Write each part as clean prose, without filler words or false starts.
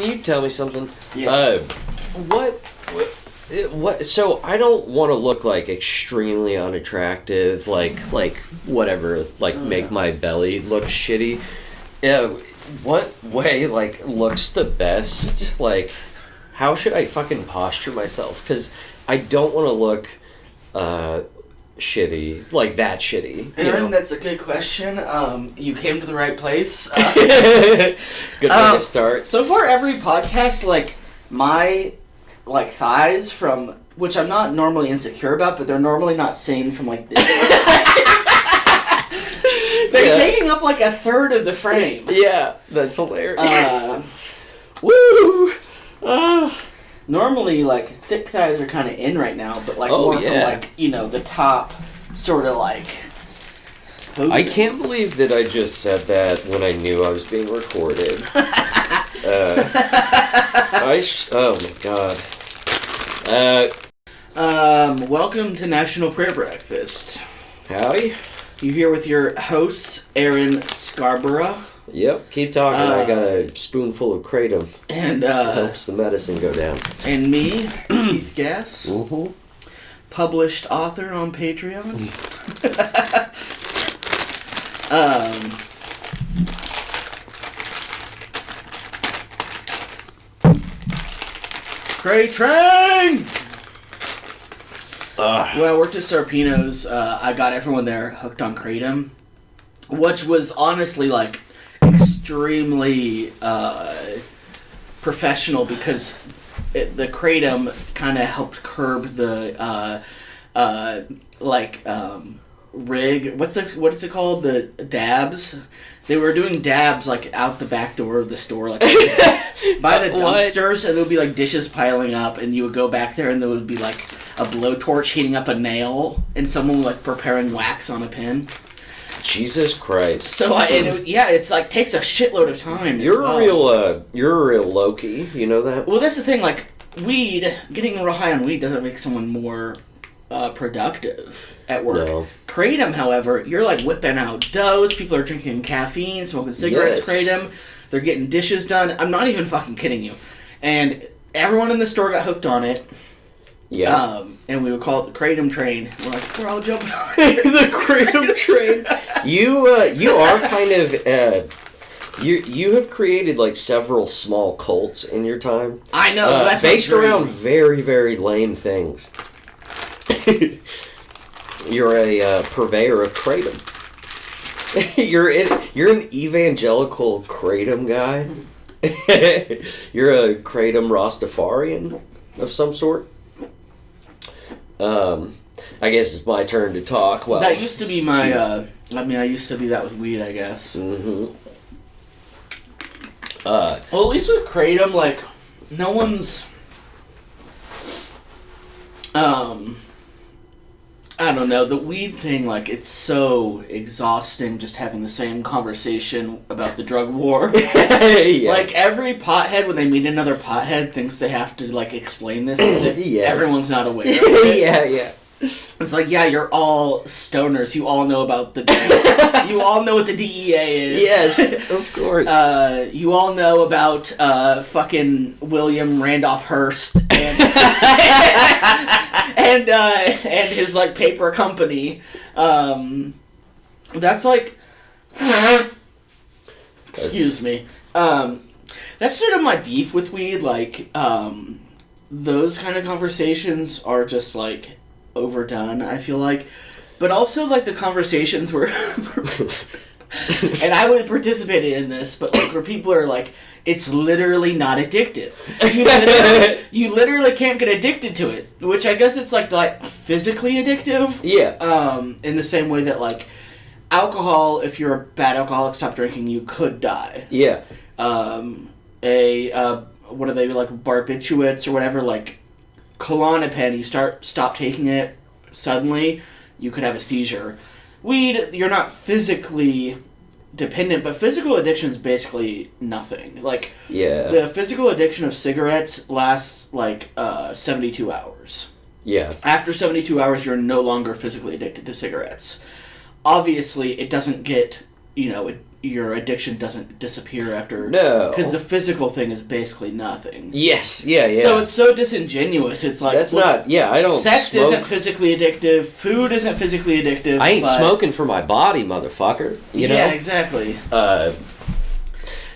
Can you tell me something? Yeah. What? So I don't want to look like extremely unattractive, like whatever, make my belly look shitty. What way looks the best? Like, how should I fucking posture myself? Because I don't want to look shitty, like that shitty. Aaron, that's a good question. You came to the right place. Good way to start. So far, every podcast, my thighs from, which I'm not normally insecure about, but they're normally not seen from this. They're taking up a third of the frame. Yeah, that's hilarious. Woo! Normally, thick thighs are kind of in right now, but more from the top, sort of posing. I can't believe that I just said that when I knew I was being recorded. Oh my god. Welcome to National Prayer Breakfast. Howdy. You here with your host, Aaron Scarborough. Yep, keep talking. I got a spoonful of kratom. And helps the medicine go down. And me, Keith Gass. Mm-hmm. Published author on Patreon. Cray Train! When I worked at Sarpino's, I got everyone there hooked on kratom, which was honestly extremely professional because the kratom kind of helped curb the rig. What is it called? The dabs. They were doing dabs out the back door of the store, by the dumpsters, and there would be dishes piling up, and you would go back there, and there would be a blowtorch heating up a nail, and someone preparing wax on a pin. Jesus Christ! So it's takes a shitload of time. You're a real Loki. You know that? Well, that's the thing. Weed, getting real high on weed doesn't make someone more productive at work. No. Kratom, however, you're whipping out doughs. People are drinking caffeine, smoking cigarettes. Yes. Kratom. They're getting dishes done. I'm not even fucking kidding you. And everyone in the store got hooked on it. Yeah. And we would call it the Kratom Train. We're all jumping on the Kratom Train. You are kind of you have created several small cults in your time. I know. That's based around very, very lame things. You're a purveyor of kratom. You're an evangelical kratom guy. You're a kratom Rastafarian of some sort. I guess it's my turn to talk. Well, that used to be my. I used to be that with weed, I guess. Mm-hmm. Well, at least with kratom, no one's. I don't know, the weed thing, it's so exhausting just having the same conversation about the drug war. Yeah. Every pothead, when they meet another pothead, thinks they have to, explain this as if everyone's not aware of it. Yeah. It's you're all stoners. You all know about the you all know what the DEA is. Yes, of course. You all know about fucking William Randolph Hearst and and his paper company. That's excuse me. That's sort of my beef with weed. Those kind of conversations are just overdone, I feel but also the conversations where and I would participate in this, but where people are it's literally not addictive. You literally can't get addicted to it, which I guess it's physically addictive. Yeah. In the same way that alcohol, if you're a bad alcoholic, stop drinking, you could die. Yeah. What are they barbiturates or whatever, Klonopin, you stop taking it suddenly, you could have a seizure. Weed, you're not physically dependent, but physical addiction is basically nothing. The physical addiction of cigarettes lasts 72 hours. Yeah. After 72 hours, you're no longer physically addicted to cigarettes. Obviously, it doesn't get, your addiction doesn't disappear after. No. Because the physical thing is basically nothing. Yes, yeah. So it's so disingenuous. It's like... That's not... Yeah, I don't Sex smoke. isn't physically addictive. Food isn't physically addictive. I ain't smoking for my body, motherfucker. You know? Yeah, exactly.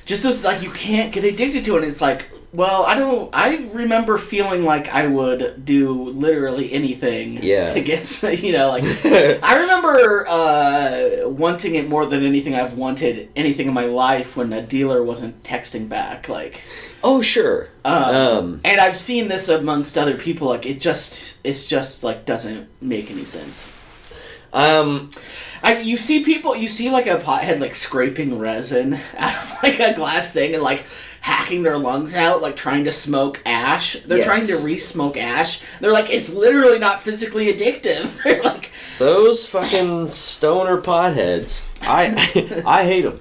Just as, like, you can't get addicted to it. And it's like, well, I remember feeling like I would do literally anything to get, you know, like, I remember wanting it more than anything I've wanted anything in my life when a dealer wasn't texting back, like. Oh, sure. And I've seen this amongst other people, like, it's just, like, doesn't make any sense. You see like a pothead like scraping resin out of like a glass thing and like hacking their lungs out, like trying to smoke ash. They're trying to re-smoke ash. They're like, it's literally not physically addictive. They're like, those fucking stoner potheads. I hate them.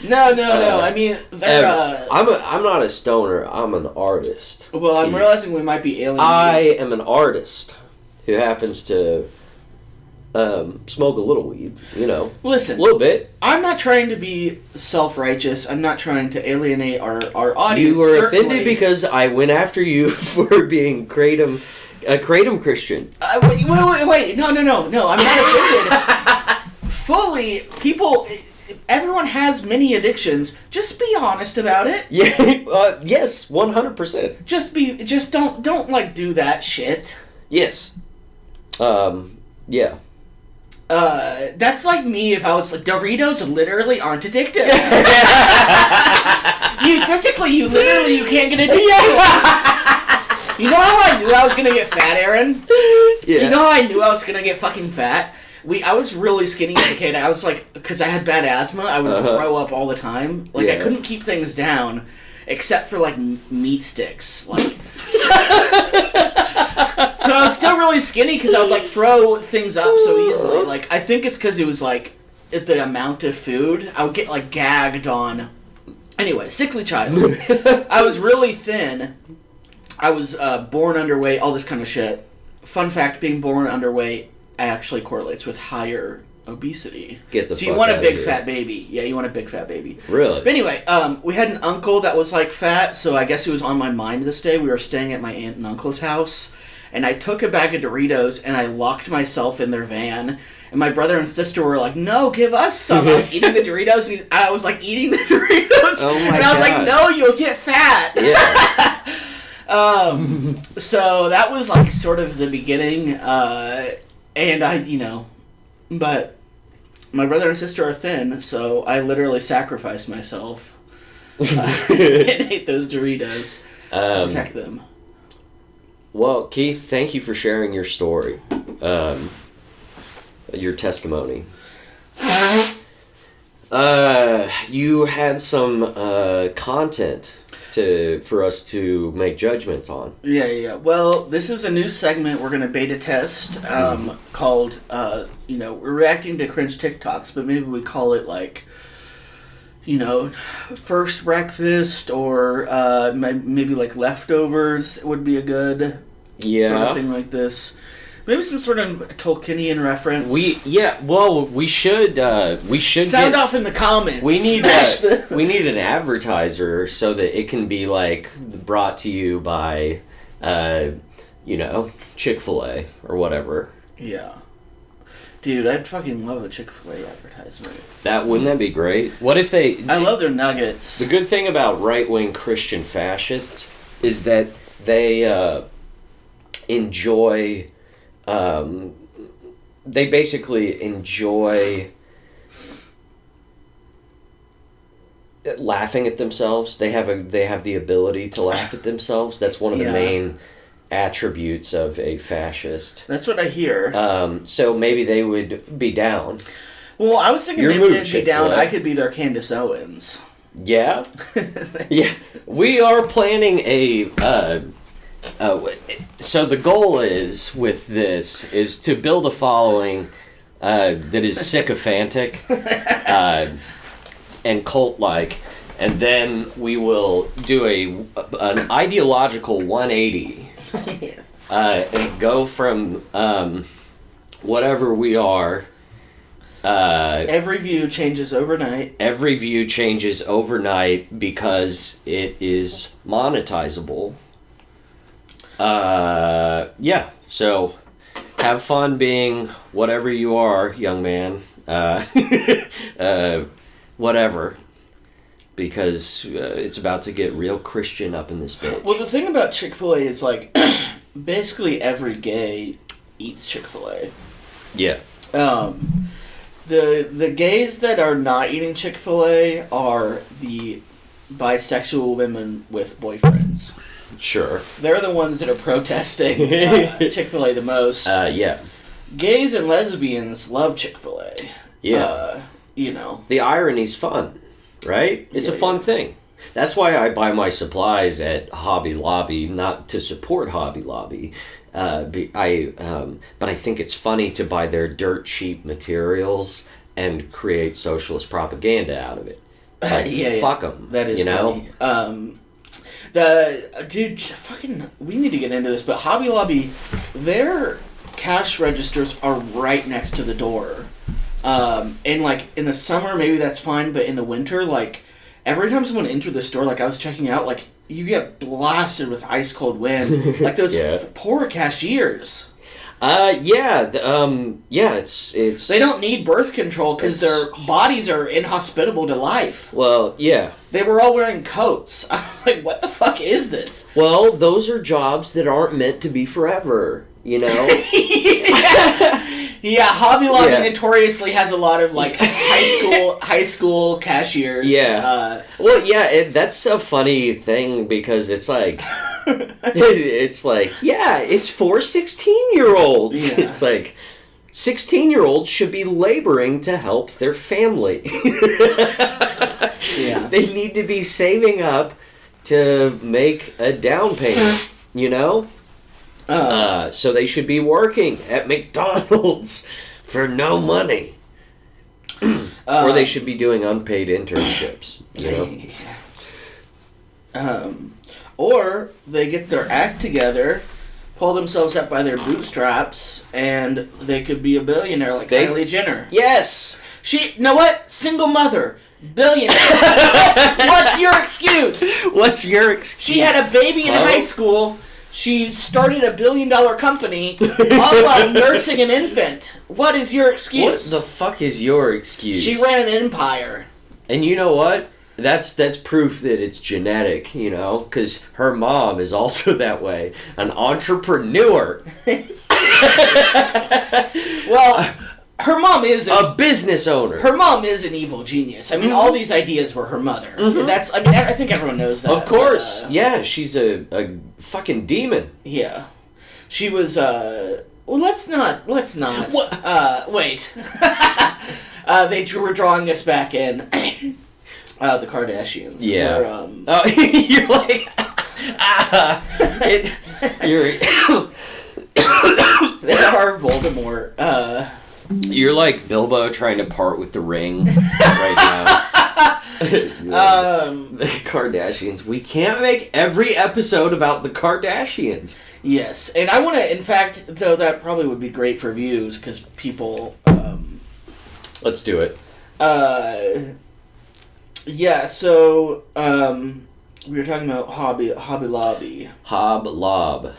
No. I mean, they're. I'm not a stoner. I'm an artist. Well, I'm realizing we might be alienating. I am an artist who happens to smoke a little weed, you know. Listen, a little bit. I'm not trying to be self-righteous. I'm not trying to alienate our audience. You were offended because I went after you for being a kratom Christian. Wait. No. I'm not offended. Fully, everyone has many addictions. Just be honest about it. Yeah. Yes. 100%. Just don't like do that shit. Yes. Yeah. That's like me if I was like, Doritos literally aren't addictive. you can't get addicted. You know how I knew I was gonna get fat, Aaron? Yeah. You know how I knew I was gonna get fucking fat? I was really skinny as a kid. I was like, because I had bad asthma, I would throw up all the time. Like, I couldn't keep things down, except for, like, meat sticks. Like, so I was still really skinny because I would, like, throw things up so easily. Like, I think it's because it was, like, the amount of food. I would get, like, gagged on. Anyway, sickly child. I was really thin. I was born underweight, all this kind of shit. Fun fact, being born underweight actually correlates with higher obesity. So you want a big fat baby. Yeah, you want a big fat baby. Really? But anyway, we had an uncle that was like fat, so I guess it was on my mind this day. We were staying at my aunt and uncle's house, and I took a bag of Doritos and I locked myself in their van. And my brother and sister were like, "No, give us some." I was eating the Doritos, and I was like eating the Doritos, and I was like, "No, you'll get fat." Yeah. So that was like sort of the beginning, and but my brother and sister are thin, so I literally sacrificed myself and ate those Doritos to protect them. Well, Keith, thank you for sharing your story, your testimony. You had some content for us to make judgments on. Yeah. Well, this is a new segment we're going to beta test called, we're reacting to cringe TikToks, but maybe we call it like, first breakfast or maybe like leftovers would be a good sort of thing like this. Maybe some sort of Tolkienian reference. We should sound off in the comments. We need an advertiser so that it can be like brought to you by, Chick-fil-A or whatever. Yeah, dude, I'd fucking love a Chick-fil-A advertisement. Wouldn't that be great? What if they? I love their nuggets. The good thing about right-wing Christian fascists is that they enjoy. They basically enjoy laughing at themselves. They have the ability to laugh at themselves. That's one of the main attributes of a fascist. That's what I hear. So maybe they would be down. Well, I was thinking maybe they'd be down. I could be their Candace Owens. Yeah? Yeah. We are planning so the goal with this is to build a following that is sycophantic and cult-like, and then we will do an ideological 180 and go from whatever we are Every view changes overnight. Every view changes overnight because it is monetizable. Yeah, so have fun being whatever you are, young man. Whatever. Because it's about to get real Christian up in this bitch. Well, the thing about Chick-fil-A is, like, basically every gay eats Chick-fil-A. Yeah. The gays that are not eating Chick-fil-A are the bisexual women with boyfriends. Sure. They're the ones that are protesting Chick-fil-A the most. Yeah. Gays and lesbians love Chick-fil-A. Yeah. You know. The irony's fun, right? It's a fun thing. That's why I buy my supplies at Hobby Lobby, not to support Hobby Lobby. But I think it's funny to buy their dirt cheap materials and create socialist propaganda out of it. Fuck them. That is funny. We need to get into this, but Hobby Lobby, their cash registers are right next to the door. And like in the summer, maybe that's fine, but in the winter, like every time someone entered the store, like I was checking out, like you get blasted with ice cold wind, like those poor cashiers. It's they don't need birth control because their bodies are inhospitable to life. Well, yeah. They were all wearing coats. I was like, what the fuck is this? Well, those are jobs that aren't meant to be forever, you know? Yeah, Hobby Lobby notoriously has a lot of like high school cashiers. Yeah. That's a funny thing because it's like it's for 16-year-olds. Yeah. It's like 16-year-olds should be laboring to help their family. Yeah. They need to be saving up to make a down payment, you know? So they should be working at McDonald's for no money. Or they should be doing unpaid internships, you know? Or they get their act together, pull themselves up by their bootstraps, and they could be a billionaire like Kylie Jenner. Yes! You know what? Single mother. Billionaire. What's your excuse? What's your excuse? She had a baby in high school. She started a $1 billion company all while nursing an infant. What is your excuse? What the fuck is your excuse? She ran an empire. And you know what? That's proof that it's genetic, you know? Because her mom is also that way. An entrepreneur. Well, her mom is a business owner. Her mom is an evil genius. I mean, all these ideds were her mother. I think everyone knows that. Of course. She's a fucking demon. Yeah. She was, well, let's not. What? Wait. They were drawing us back in. The Kardashians. Yeah. Were, you're like, they are Voldemort. You're like Bilbo trying to part with the ring right now. The Kardashians. We can't make every episode about the Kardashians. Yes, and I want to, in fact, though that probably would be great for views, because people... Let's do it. Yeah, so, we were talking about Hobby Lobby. Lob.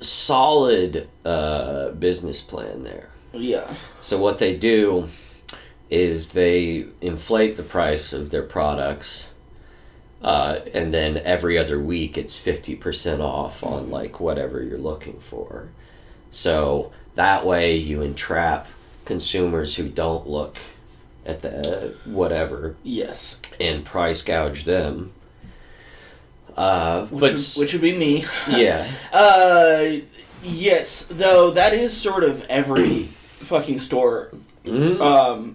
Solid business plan there. Yeah. So what they do is they inflate the price of their products, and then every other week it's 50% off on like whatever you're looking for. So that way you entrap consumers who don't look at the whatever. Yes. And price gouge them. Which would be me. Yeah. Yes, though that is sort of every fucking store. Mm-hmm.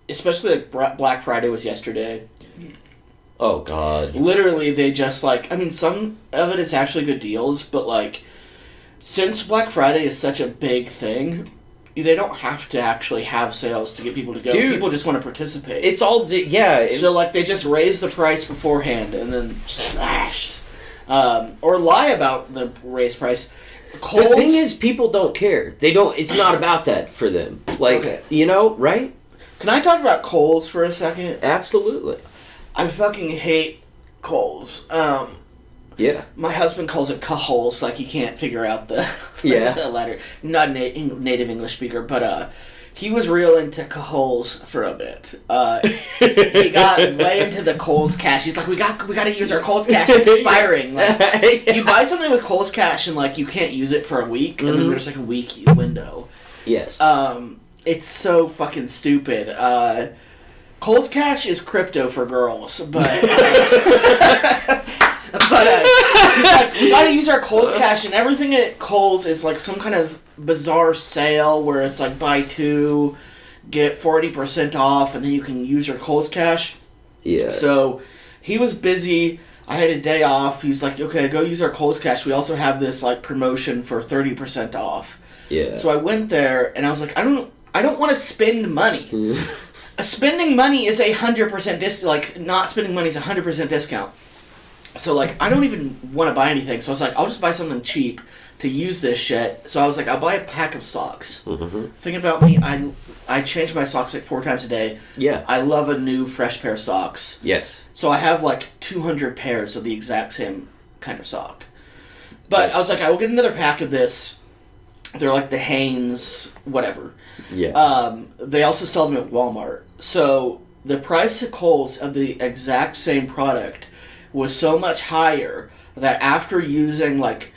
Especially like Black Friday was yesterday. Oh God. Literally, they just like, I mean, some of it is actually good deals, but like, since Black Friday is such a big thing, they don't have to actually have sales to get people to go. Dude, people just want to participate. It's all, so like, they just raise the price beforehand and then slashed. Or lie about the raised price. Kohl's, the thing is, people don't care. They don't. It's not about that for them. Like, okay. you know, right? Can I talk about Kohl's for a second? Absolutely. I fucking hate Kohl's. Yeah. My husband calls it Caholes, like he can't figure out the, the letter. Not a native English speaker, but he was real into Caholes for a bit. He got way into the Kohl's Cash. He's like, we got to use our Kohl's Cash. It's expiring. Like, you buy something with Kohl's Cash and like you can't use it for a week, and then there's like a week window. Yes. It's so fucking stupid. Kohl's Cash is crypto for girls, but he's like, we gotta use our Kohl's Cash, and everything at Kohl's is like some kind of bizarre sale where it's like buy two, get 40% off, and then you can use your Kohl's Cash. Yeah. So he was busy. I had a day off. He's like, okay, go use our Kohl's Cash. We also have this like promotion for 30% off. Yeah. So I went there, and I was like, I don't want to spend money. Spending money is 100% discount. Like, not spending money is 100% discount. So, like, I don't even want to buy anything. So I was like, I'll just buy something cheap to use this shit. So I was like, I'll buy a pack of socks. Mm-hmm. Thinking about me, I change my socks like 4 times a day. Yeah. I love a new, fresh pair of socks. Yes. So I have, like, 200 pairs of the exact same kind of sock. But I was like, I will get another pack of this. They're like the Hanes, whatever. Yeah. They also sell them at Walmart. So the price at Kohl's of the exact same product was so much higher that after using like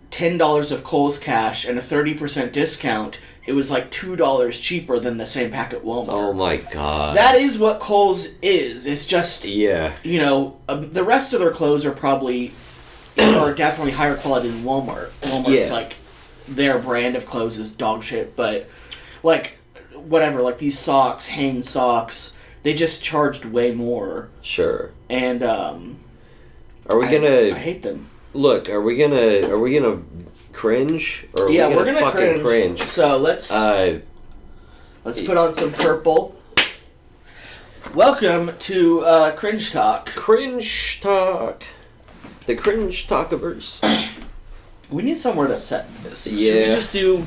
$10 of Kohl's Cash and a 30% discount, it was like $2 cheaper than the same pack at Walmart. Oh my god. That is what Kohl's is. It's just, yeah. You know, the rest of their clothes are probably, are definitely higher quality than Walmart. Walmart's like, their brand of clothes is dog shit, but like whatever, like these socks, Hanes socks, they just charged way more. Sure. And are we gonna? I hate them. Look, are we gonna cringe? Or are we're gonna fucking cringe? So let's put on some purple. Welcome to Cringe Talk. Cringe Talk. The Cringe Talkiverse. We need somewhere to set this. Yeah. Should we just do...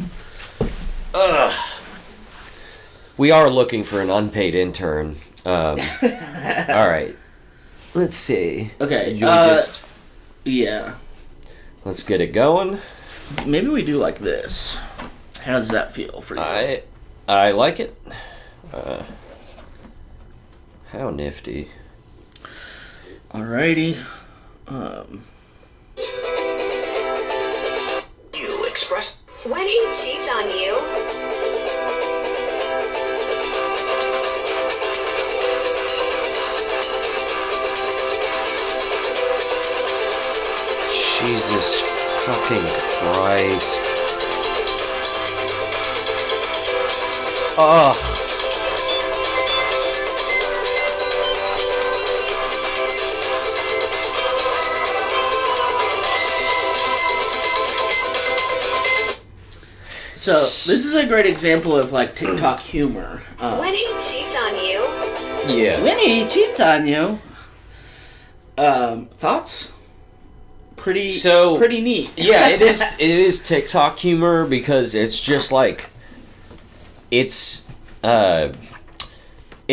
We are looking for an unpaid intern. Alright. Let's see. Okay. Yeah. Let's get it going. Maybe we do like this. How does that feel for you? I like it. How nifty. Alrighty. You express when he cheats on you. Jesus fucking Christ. Ugh. So, this is a great example of, like, TikTok humor. When he cheats on you. Yeah. When he cheats on you. Thoughts? Pretty neat. Yeah, it is TikTok humor because it's just like it's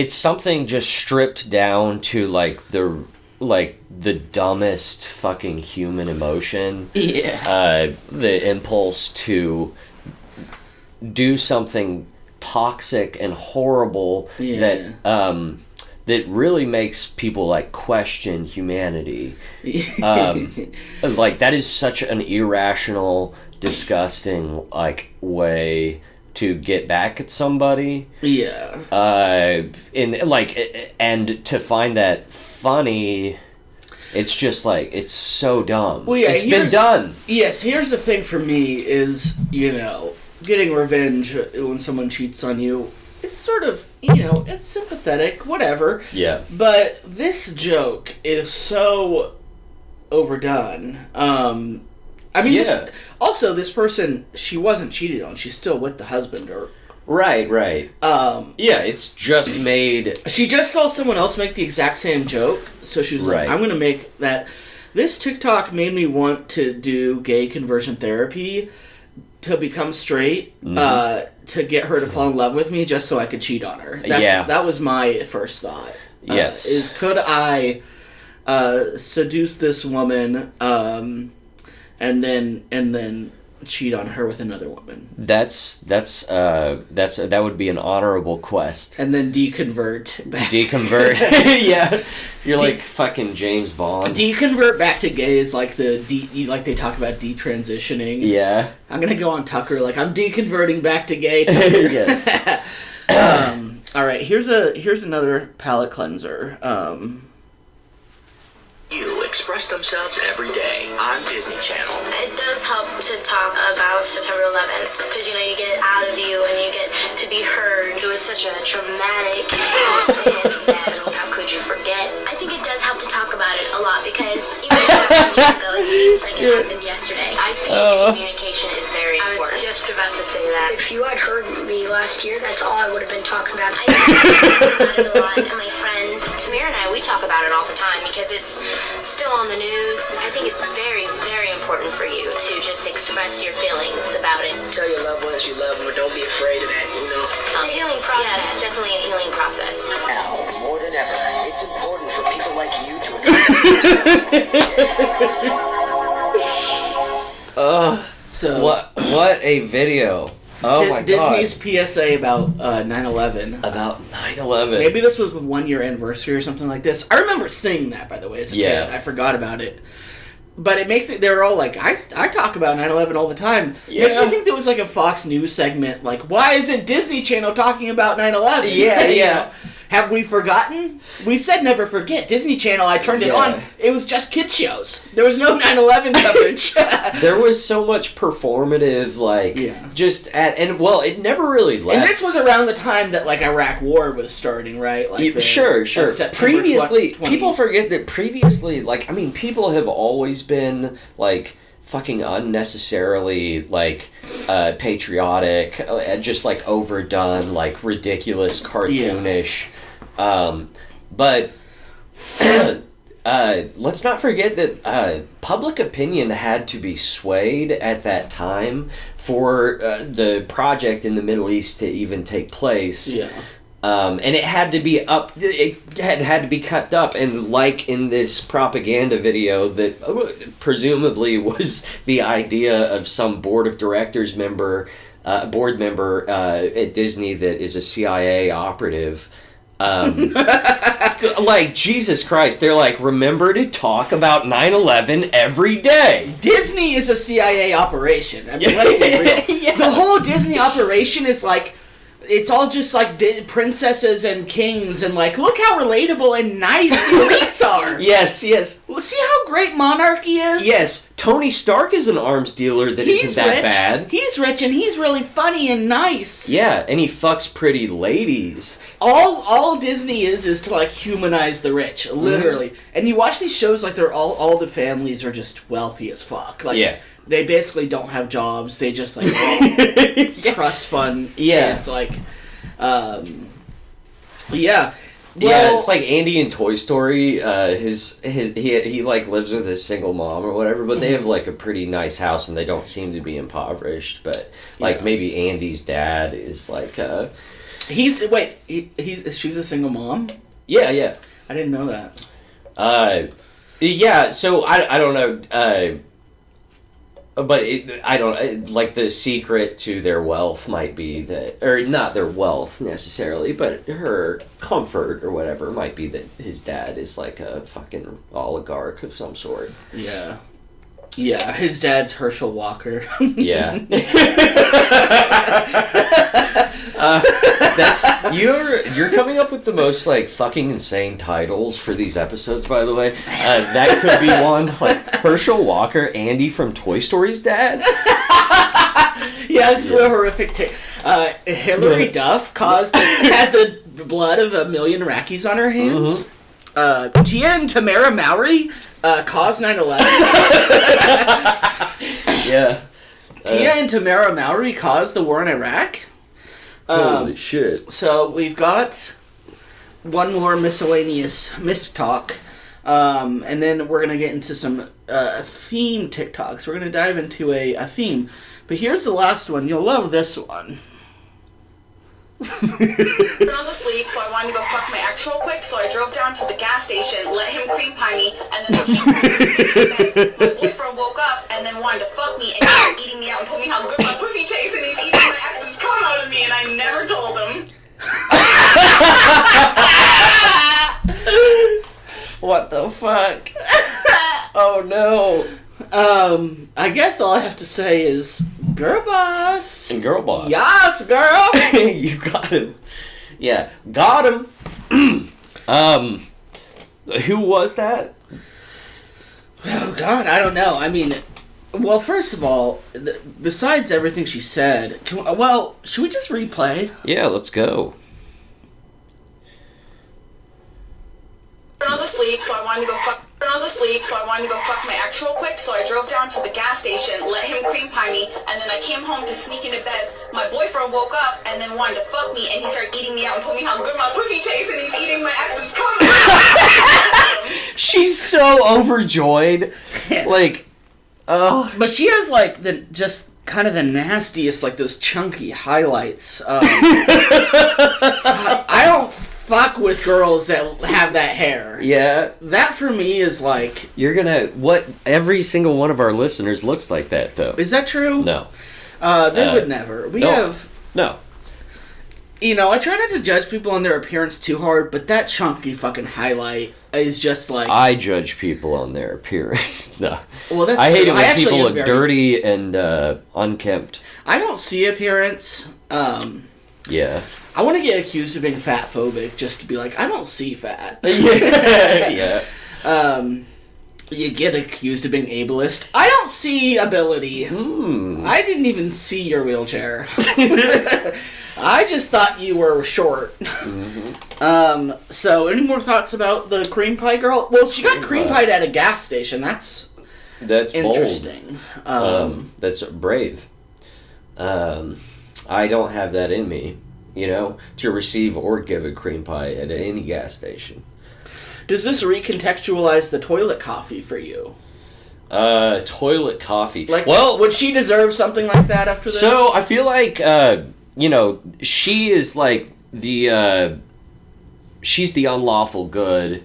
something just stripped down to like the dumbest fucking human emotion. Yeah. The impulse to do something toxic and horrible that really makes people like question humanity. Like that is such an irrational, disgusting like way to get back at somebody. Yeah. And to find that funny, it's just like it's so dumb. Well, yeah, it's been done. Yes, here's the thing for me is, getting revenge when someone cheats on you. It's sort of, it's sympathetic, whatever. Yeah. But this joke is so overdone. This person, she wasn't cheated on. She's still with the husband, or... Right. Yeah, it's just made... She just saw someone else make the exact same joke, so she was like, I'm going to make that... This TikTok made me want to do gay conversion therapy to become straight, to get her to fall in love with me just so I could cheat on her. That was my first thought. Yes. Could I seduce this woman and then cheat on her with another woman? That would be an honorable quest. And then deconvert back. Yeah. You're like fucking James Bond. Deconvert back to gay is like like they talk about detransitioning. Yeah. I'm gonna go on Tucker like I'm deconverting back to gay. Yes. All right. Here's another palate cleanser. Express themselves every day on Disney Channel. It does help to talk about September 11th because, you get it out of you and you get to be heard. It was such a traumatic event that how could you forget? I think it does help to talk about it a lot because even though a year ago it seems like it happened yesterday. I think communication is very important. I was just about to say that. If you had heard me last year, that's all I would have been talking about. I talk about it a lot, and my friends, Tamir and I, we talk about it all the time because it's still on the news. I think it's very, very important for you to just express your feelings about it. Tell your loved ones you love them, but don't be afraid of that, It's a healing process. Yeah, it's definitely a healing process. Now, more than ever, it's important for people like you to express themselves. So what a video. Oh my god. Disney's PSA about 9/11. About 9/11. Maybe this was a 1-year anniversary or something like this. I remember seeing that, by the way, as a kid. I forgot about it. But it makes it, they're all like, I talk about 9/11 all the time. Yeah. Makes me think there was like a Fox News segment, like, why isn't Disney Channel talking about 9/11? Yeah, You yeah. know? Have we forgotten? We said never forget. Disney Channel, I turned it on. It was just kid shows. There was no 9/11 coverage. There was so much performative, it never really left. And this was around the time that, like, Iraq War was starting, right? Like Sure. September Previously, 20. people forget that previously, people have always been, fucking unnecessarily, patriotic, just, overdone, ridiculous, cartoonish. But let's not forget that public opinion had to be swayed at that time for the project in the Middle East to even take place. Yeah. And it had to be it had to be kept up, and in this propaganda video that presumably was the idea of some board member at Disney that is a CIA operative. Jesus Christ, they're remember to talk about 9/11 every day. Disney is a CIA operation. I mean, let's be real. Yeah. The whole Disney operation is it's all just princesses and kings and look how relatable and nice the elites are. Yes. Well, see how great monarchy is? Yes, Tony Stark is an arms dealer that isn't that bad. He's rich and he's really funny and nice. Yeah, and he fucks pretty ladies. All Disney is to humanize the rich, literally. Mm-hmm. And you watch these shows they're all the families are just wealthy as fuck. They basically don't have jobs. They just trust fund. Yeah. It's yeah. Well, Yeah, it's like Andy in Toy Story. He lives with his single mom or whatever, but they have a pretty nice house and they don't seem to be impoverished. But maybe Andy's dad is she's a single mom? Yeah. I didn't know that. Yeah. So I don't know. But the secret to their wealth might be that, or not their wealth necessarily, but her comfort or whatever might be that his dad is a fucking oligarch of some sort. Yeah. Yeah, his dad's Herschel Walker. Yeah. You're coming up with the most fucking insane titles for these episodes, by the way. That could be one, Herschel Walker, Andy from Toy Story's dad. Yeah, it's a horrific Hillary Duff had the blood of 1 million Iraqis on her hands. Mm-hmm. Tia and Tamara Mowry caused 9/11. Yeah. Tia and Tamara Mowry caused the war in Iraq. Holy shit. So we've got one more miscellaneous talk. And then we're going to get into some theme TikToks. We're going to dive into a theme. But here's the last one. You'll love this one. I was asleep, so I wanted to go fuck my ex real quick, so I drove down to the gas station, let him cream pie me, and then I came home to sleep in bed. My boyfriend woke up and then wanted to fuck me and started eating me out and told me how good my pussy tastes, and he's eating my ex's cum out of me, and I never told him. What the fuck? Oh no. I guess all I have to say is, girl boss. And girl boss. Yes, girl. You got him. Yeah, got him. Who was that? Oh God, I don't know. I mean, well, first of all, besides everything she said, should we just replay? Yeah, let's go. I was asleep, so I wanted to go fuck my ex real quick, so I drove down to the gas station, let him cream pie me, and then I came home to sneak into bed. My boyfriend woke up and then wanted to fuck me, and he started eating me out and told me how good my pussy tastes, and he's eating my ex's cum. She's so overjoyed. Like, oh. But she has like just kind of the nastiest, like those chunky highlights. I don't fuck with girls that have that hair. Yeah. That for me is like... You're gonna... What? Every single one of our listeners looks like that, though. Is that true? No. They would never. We have... No. You know, I try not to judge people on their appearance too hard, but that chunky fucking highlight is just like... I judge people on their appearance. No. Well, that's I hate true. it when people look dirty and unkempt. I don't see appearance. Yeah. I want to get accused of being fat phobic just to be like, I don't see fat. Yeah. You get accused of being ableist. I don't see ability. I didn't even see your wheelchair. I just thought you were short. So, any more thoughts about the cream pie girl? Well, she got cream pied at a gas station. That's interesting. Bold. That's brave. I don't have that in me. You know, to receive or give a cream pie at any gas station. Does this recontextualize the toilet coffee for you? Toilet coffee. Like, well, would she deserve something like that after this? So, I feel like, you know, she is like the, she's the unlawful good,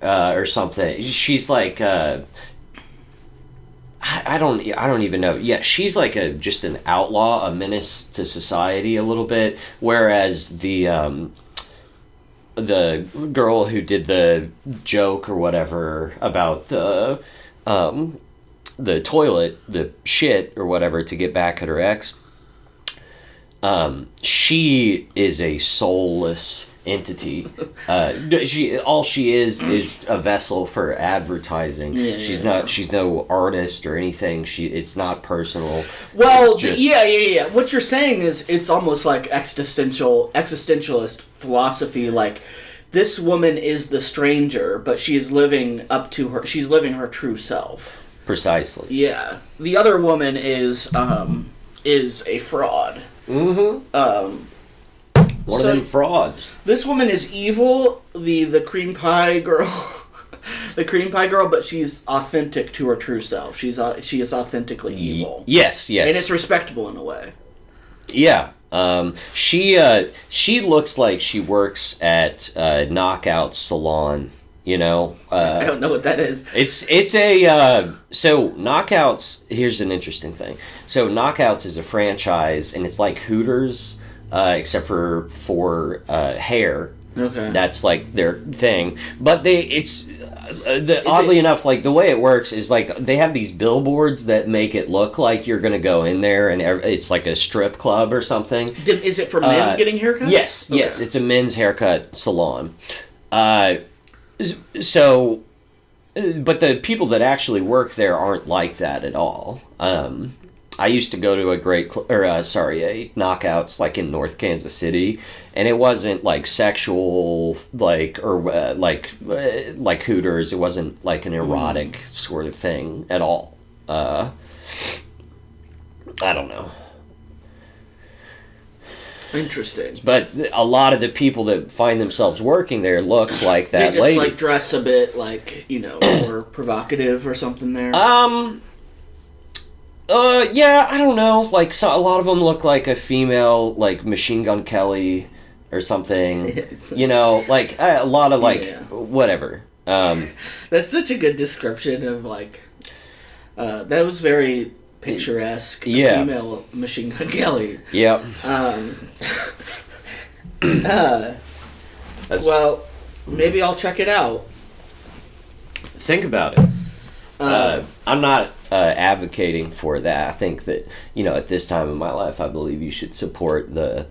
or something. She's like, I don't even know. Yeah, she's like just an outlaw, a menace to society a little bit. Whereas the girl who did the joke or whatever about the toilet, the shit or whatever to get back at her ex, she is a soulless entity. She is a vessel for advertising. She's no artist or anything. It's not personal. Well, yeah. What you're saying is it's almost like existentialist philosophy. Like, this woman is the stranger, but she is living up to her. She's living her true self. Precisely. Yeah. The other woman is a fraud. One of them frauds. This woman is evil, the cream pie girl, the cream pie girl, but she's authentic to her true self. She is authentically evil. Yes, and it's respectable in a way. Yeah. She looks like she works at Knockout Salon. You know, I don't know what that is. It's a so Knockouts. Here's an interesting thing. So Knockouts is a franchise, and it's like Hooters. Except for hair. Okay. That's like their thing. But oddly enough, like the way it works is like they have these billboards that make it look like you're going to go in there and it's like a strip club or something. Is it for men getting haircuts? Yes, okay. Yes. It's a men's haircut salon. So, but the people that actually work there aren't like that at all. I used to go to a Knockouts like in North Kansas City, and it wasn't like sexual, like Hooters. It wasn't like an erotic sort of thing at all. I don't know. Interesting. But a lot of the people that find themselves working there look like that they just, lady. like, dress a bit, like, more provocative or something there? Yeah, I don't know. Like, a lot of them look like a female, like, Machine Gun Kelly or something. Like, a lot of, like, whatever. That's such a good description of, like, that was very picturesque. Yeah. Female Machine Gun Kelly. Yep. Well, maybe I'll check it out. Think about it. I'm not advocating for that. I think that, at this time in my life, I believe you should support the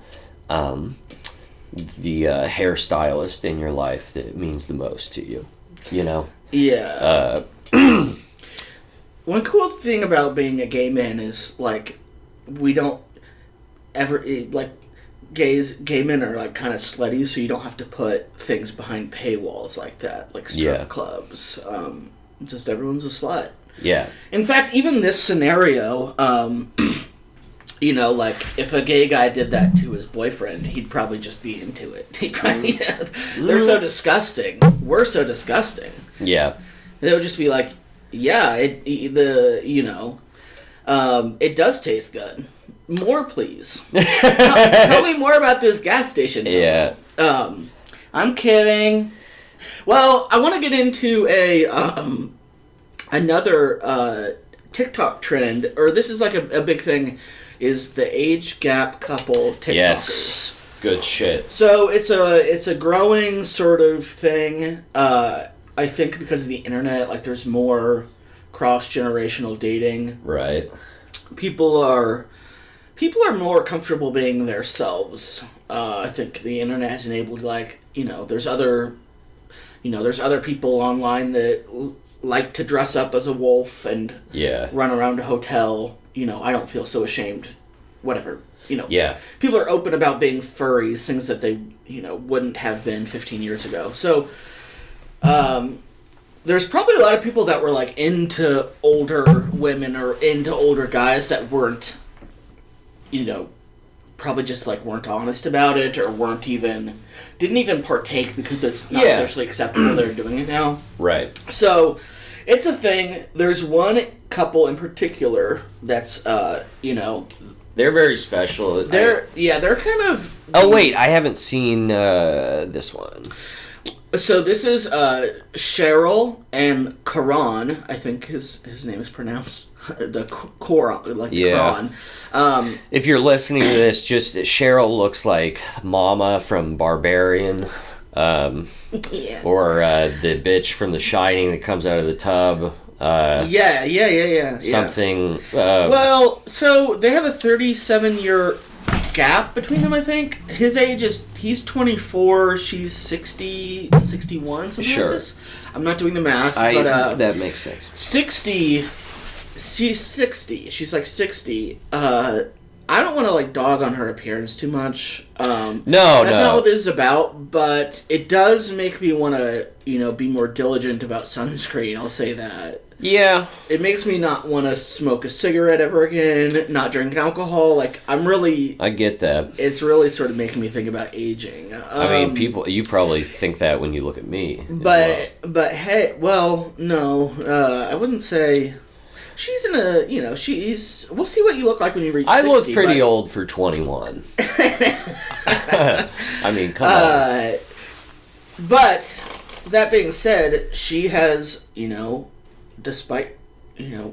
hairstylist in your life that means the most to you. Yeah. One cool thing about being a gay man is, like, we don't ever, like, gay men are, like, kind of slutty, so you don't have to put things behind paywalls like that, like strip clubs. Just everyone's a slut. Yeah. In fact, even this scenario, like, if a gay guy did that to his boyfriend, he'd probably just be into it. He'd probably, they're so disgusting. We're so disgusting. Yeah. They would just be like, yeah, it does taste good. More, please. Tell me more about this gas station. Yeah. I'm kidding. Well, I want to get into another TikTok trend, or this is like a big thing, is the age gap couple TikTokers. Yes. Good shit. So it's a growing sort of thing. I think because of the internet, like, there's more cross-generational dating. Right. People are more comfortable being themselves. I think the internet has enabled, like, there's other people online that like to dress up as a wolf and run around a hotel. I don't feel so ashamed. Whatever. Yeah. People are open about being furries, things that they, wouldn't have been 15 years ago. So, there's probably a lot of people that were, like, into older women or into older guys that weren't, probably just, like, weren't honest about it or didn't even partake because it's not socially acceptable they're doing it now. Right. So, it's a thing. There's one couple in particular that's, They're very special. They're kind of... Oh, wait, I haven't seen this one. So this is Cheryl and Karan, I think his name is pronounced the Koran, like Quran. If you're listening to this, just Cheryl looks like Mama from Barbarian, or the bitch from The Shining that comes out of the tub. Something. Well, so they have a 37-year gap between them, I think. His age he's 24, she's 60, 61, something like this. I'm not doing the math, but that makes sense. 60, she's 60. She's like 60. I don't want to, like, dog on her appearance too much. That's not what this is about, but it does make me want to, be more diligent about sunscreen, I'll say that. Yeah. It makes me not want to smoke a cigarette ever again, not drink alcohol. Like, I get that. It's really sort of making me think about aging. I mean, you probably think that when you look at me. But hey, well, no, I wouldn't say... She's in a, we'll see what you look like when you reach 60. I look pretty old for 21. I mean, come on. But, that being said, she has, despite,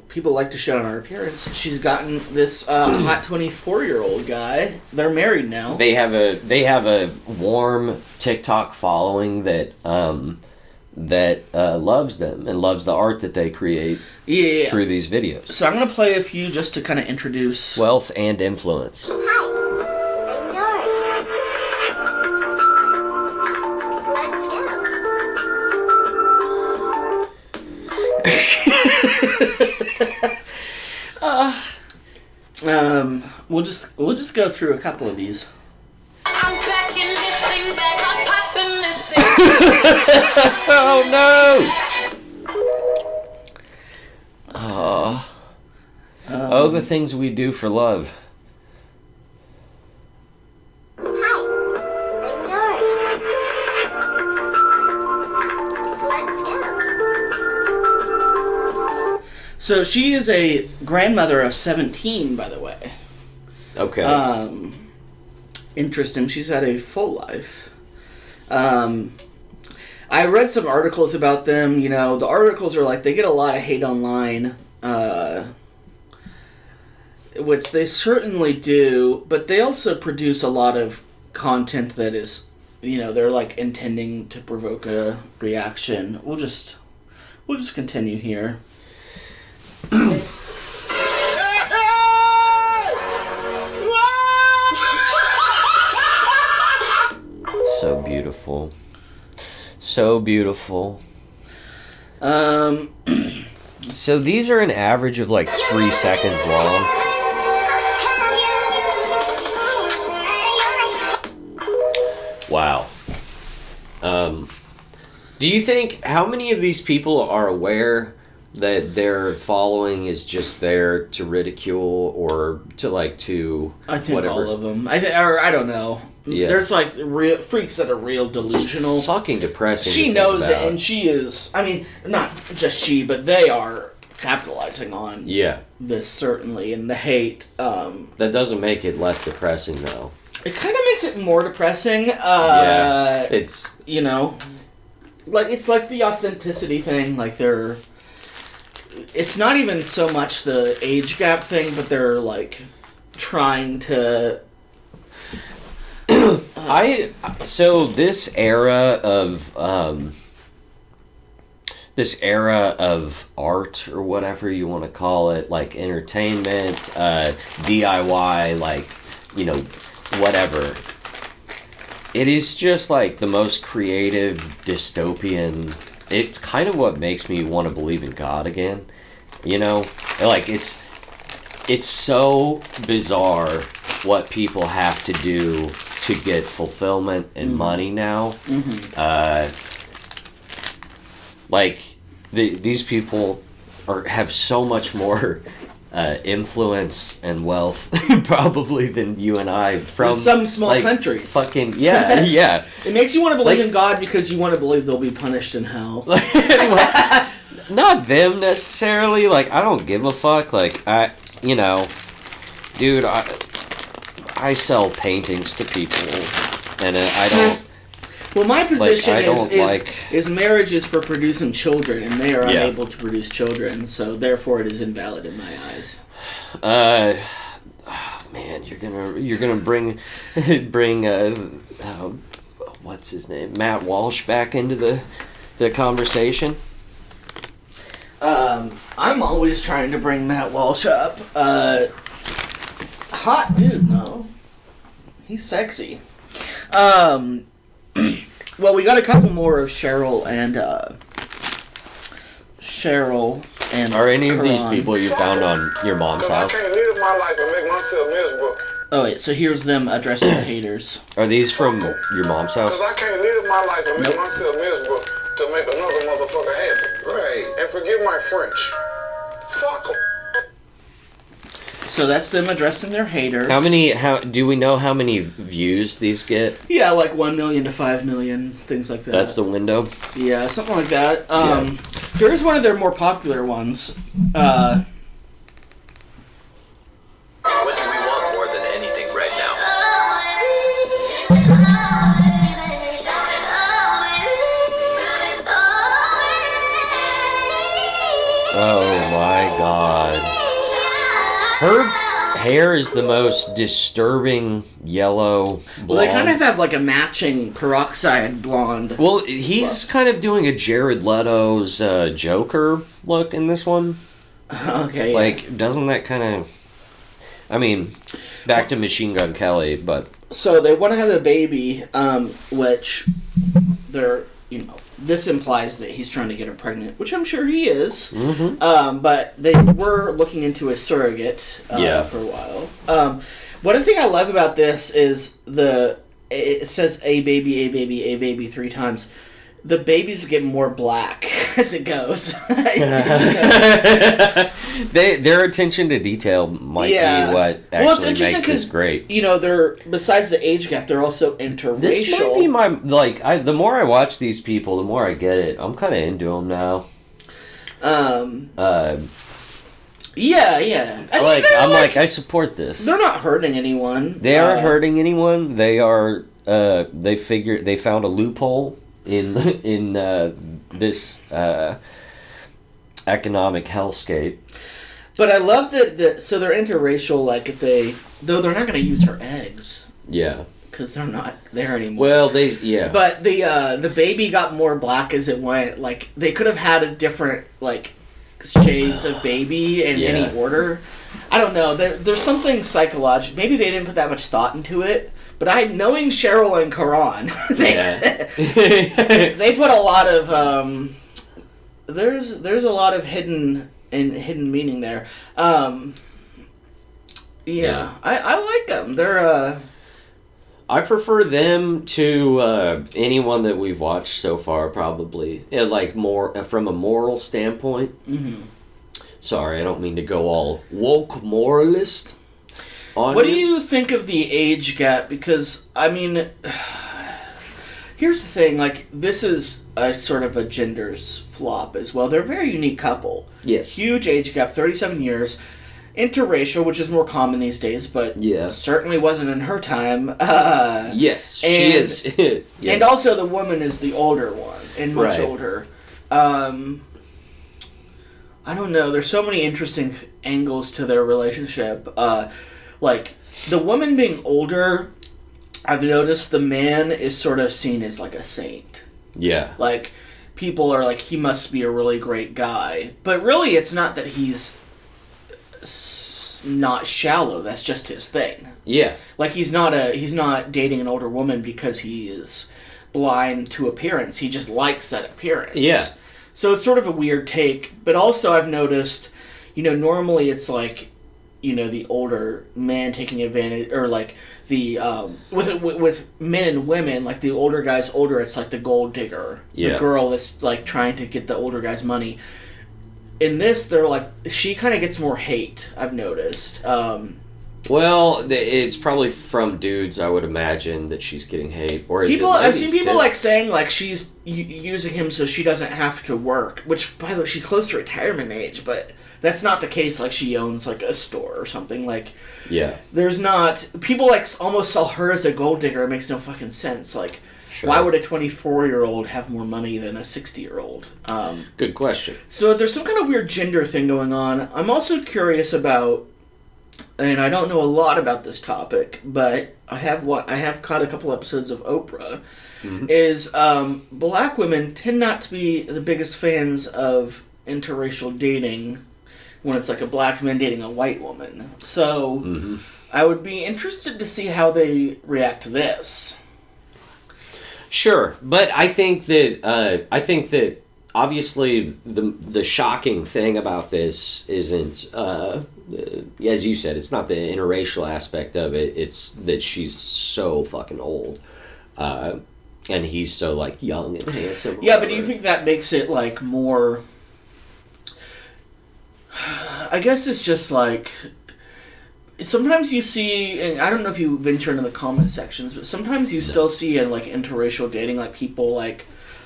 people like to shit on her appearance, she's gotten this hot 24-year-old guy. They're married now. They have a warm TikTok following that loves them and loves the art that they create through these videos. So I'm going to play a few just to kind of introduce... Wealth and influence. Hi. We'll just go through a couple of these. I'm cracking this thing back, I'm popping this thing. Oh no! The things we do for love. So she is a grandmother of 17, by the way. Okay. Interesting. She's had a full life. I read some articles about them. You know, the articles are like, they get a lot of hate online, which they certainly do, but they also produce a lot of content that is, you know, they're like intending to provoke a reaction. We'll just continue here. So beautiful. So beautiful. So these are an average of like 3 seconds long. Wow. Do you think, how many of these people are aware that their following is just there to ridicule or to I think whatever? all of them. I don't know. Yeah. There's like real freaks that are real delusional. It's fucking depressing. She to think knows it, about. and she is. I mean, not just she, but they are capitalizing on this certainly, and the hate. That doesn't make it less depressing, though. It kind of makes it more depressing. It's you know, like it's like the authenticity thing. Like they're. It's not even so much the age gap thing, but they're like trying to. So this era of art or whatever you want to call it, like entertainment, DIY, like, you know, whatever. It is just like the most creative dystopian. It's kind of what makes me want to believe in God again. You know, like it's so bizarre what people have to do to get fulfillment and money now. These people have so much more influence and wealth probably than you and I from some small countries. Fucking yeah. It makes you want to believe in God because you want to believe they'll be punished in hell. Well, not them necessarily. Like, I don't give a fuck. Like, dude, I sell paintings to people, and I don't. Well, my position like, is marriage is for producing children, and they are unable to produce children, so therefore it is invalid in my eyes. Man, you're gonna bring what's his name, Matt Walsh, back into the conversation. I'm always trying to bring Matt Walsh up. Hot dude, no. He's sexy. Well, we got a couple more of Cheryl and Are any of these people you found on your mom's house? I can't live my life and make myself miserable. Oh wait, so here's them addressing the haters. Are these from your mom's house? Because I can't live my life and make myself miserable to make another motherfucker happy. Right. And forgive my French. Fuck 'em. So that's them addressing their haters. How do we know how many views these get? Yeah, like 1 million to 5 million, things like that. That's the window? Yeah, something like that. Here's one of their more popular ones. What do we want more than anything right now? Oh my god. Her hair is the most disturbing yellow blonde. Well, they kind of have like a matching peroxide blonde. Well, he's kind of doing a Jared Leto's Joker look in this one. Okay. Like, doesn't that kind of... I mean, back to Machine Gun Kelly, but... So they want to have a baby, which they're, this implies that he's trying to get her pregnant, which I'm sure he is. Mm-hmm. But they were looking into a surrogate for a while. One thing I love about this is it says a baby 3 times. The babies get more black as it goes. Their attention to detail might be what actually makes this great. They're, besides the age gap, they're also interracial. This might be the more I watch these people, the more I get it. I'm kind of into them now. Yeah. I support this. They're not hurting anyone. They aren't hurting anyone. They are. They found a loophole in this economic hellscape. But I love that. So they're interracial. Like if though they're not going to use her eggs. Yeah. Because they're not there anymore. Well, But the baby got more black as it went. Like they could have had a different like shades of baby in any order. I don't know. There's something psychological. Maybe they didn't put that much thought into it. But knowing Cheryl and Karan, they put a lot of there's a lot of hidden meaning there. I like them. They're I prefer them to anyone that we've watched so far, probably. Yeah, like more from a moral standpoint. Mm-hmm. Sorry, I don't mean to go all woke moralist. What do you think of the age gap? Because, I mean, here's the thing, like, this is a sort of a gender's flop as well. They're a very unique couple. Yes. Huge age gap, 37 years. Interracial, which is more common these days, but certainly wasn't in her time. Yes, she is. Yes. And also the woman is the older one, and much older. I don't know, there's so many interesting angles to their relationship. Like, the woman being older, I've noticed the man is sort of seen as, like, a saint. Yeah. Like, people are like, he must be a really great guy. But really, it's not that he's not shallow. That's just his thing. Yeah. Like, he's not dating an older woman because he is blind to appearance. He just likes that appearance. Yeah. So it's sort of a weird take. But also, I've noticed, normally it's like, the older man taking advantage, or like the with men and women, like the older guy's older, it's like the gold digger, the girl that's like trying to get the older guy's money. In this, they're like, she kind of gets more hate, I've noticed. Well, it's probably from dudes, I would imagine, that she's getting hate. Or I've seen people like saying like she's using him so she doesn't have to work. Which, by the way, she's close to retirement age, but that's not the case. Like, she owns like a store or something. Like, there's not, people like almost sell her as a gold digger. It makes no fucking sense. Like, why would a 24-year-old have more money than a 60-year-old? Good question. So there's some kind of weird gender thing going on. I'm also curious about, and I don't know a lot about this topic, but I have caught a couple episodes of Oprah. Mm-hmm. Is black women tend not to be the biggest fans of interracial dating when it's like a black man dating a white woman. So I would be interested to see how they react to this. Sure, but I think that obviously the shocking thing about this isn't, as you said, it's not the interracial aspect of it. It's that she's so fucking old, and he's so like young and handsome. Yeah, but do you think that makes it like more? I guess it's just like, sometimes you see, and I don't know if you venture into the comment sections, but sometimes you still see in like interracial dating, like people like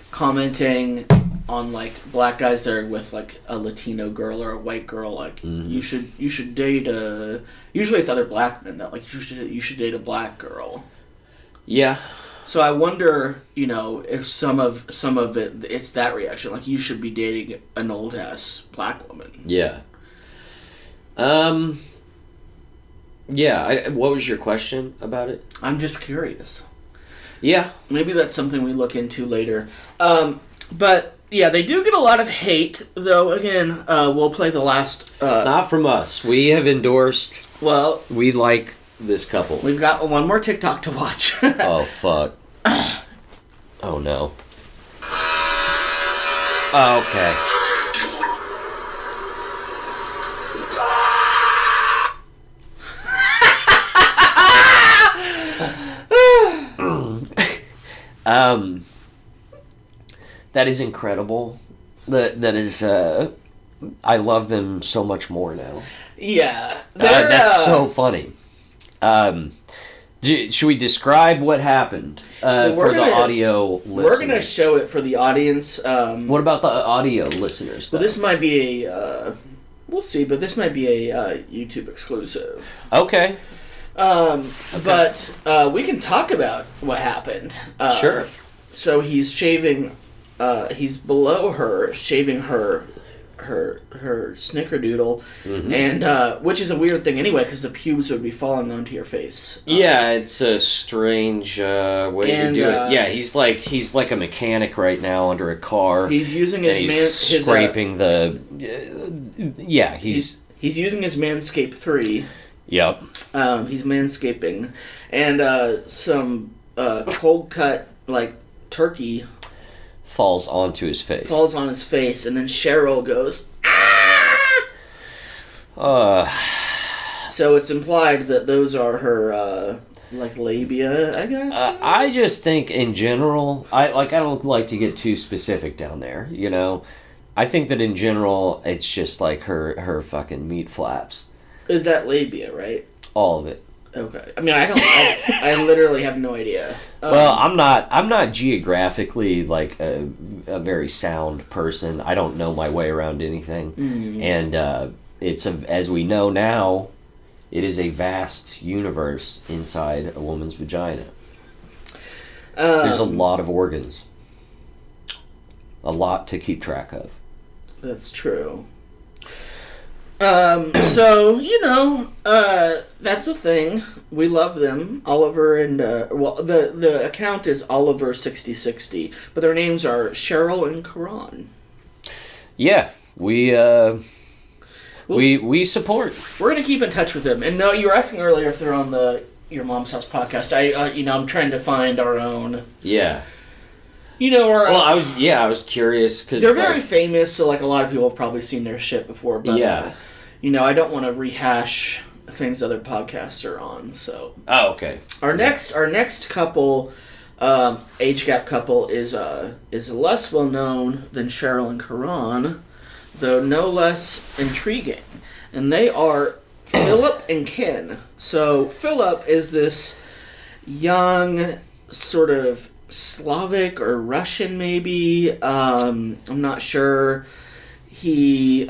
commenting on like black guys that are with like a Latino girl or a white girl, like you should date a. Usually it's other black men that like you should date a black girl. Yeah. So I wonder, if some of it's that reaction, like you should be dating an old ass black woman. Yeah. Yeah. What was your question about it? I'm just curious. Yeah. Maybe that's something we look into later. But yeah, they do get a lot of hate, though. Again, we'll play the last. Not from us. We have endorsed. Well, we like this couple. We've got one more TikTok to watch. Oh fuck. Oh no. Oh, okay. That is incredible. That is. I love them so much more now. Yeah, that's so funny. Should we describe what happened the audio listeners? We're going to show it for the audience. What about the audio listeners, though? Well, this might be a... We'll see, but this might be a YouTube exclusive. Okay. But we can talk about what happened. Sure. So he's shaving. He's below her, shaving her snickerdoodle, and which is a weird thing anyway, because the pubes would be falling onto your face. Yeah, it's a strange way to do it. Yeah, he's like a mechanic right now under a car. He's using his scraping the. He's using his Manscaped 3. Yep. He's manscaping, and some cold cut turkey falls onto his face. Falls on his face, and then Cheryl goes, So it's implied that those are her, labia, I guess? I just think, in general, I don't like to get too specific down there, you know? I think that, in general, it's just, her fucking meat flaps. Is that labia, right? All of it. Okay. I mean, I literally have no idea. Well, I'm not geographically a very sound person. I don't know my way around anything, and it's as we know now, it is a vast universe inside a woman's vagina. There's a lot of organs, a lot to keep track of. That's true. So, that's a thing. We love them. Oliver and, the account is Oliver6060, but their names are Cheryl and Karan. Yeah, we support. We're going to keep in touch with them. And no, you were asking earlier if they're on the Your Mom's House podcast. I'm trying to find our own. Yeah. I was curious because they're very famous, so a lot of people have probably seen their shit before, but yeah. I don't want to rehash things other podcasts are on. So. Oh, okay. Our next couple, age gap couple, is less well known than Cheryl and Karan, though no less intriguing, and they are Philip and Ken. So Philip is this young, sort of Slavic or Russian, maybe. I'm not sure. He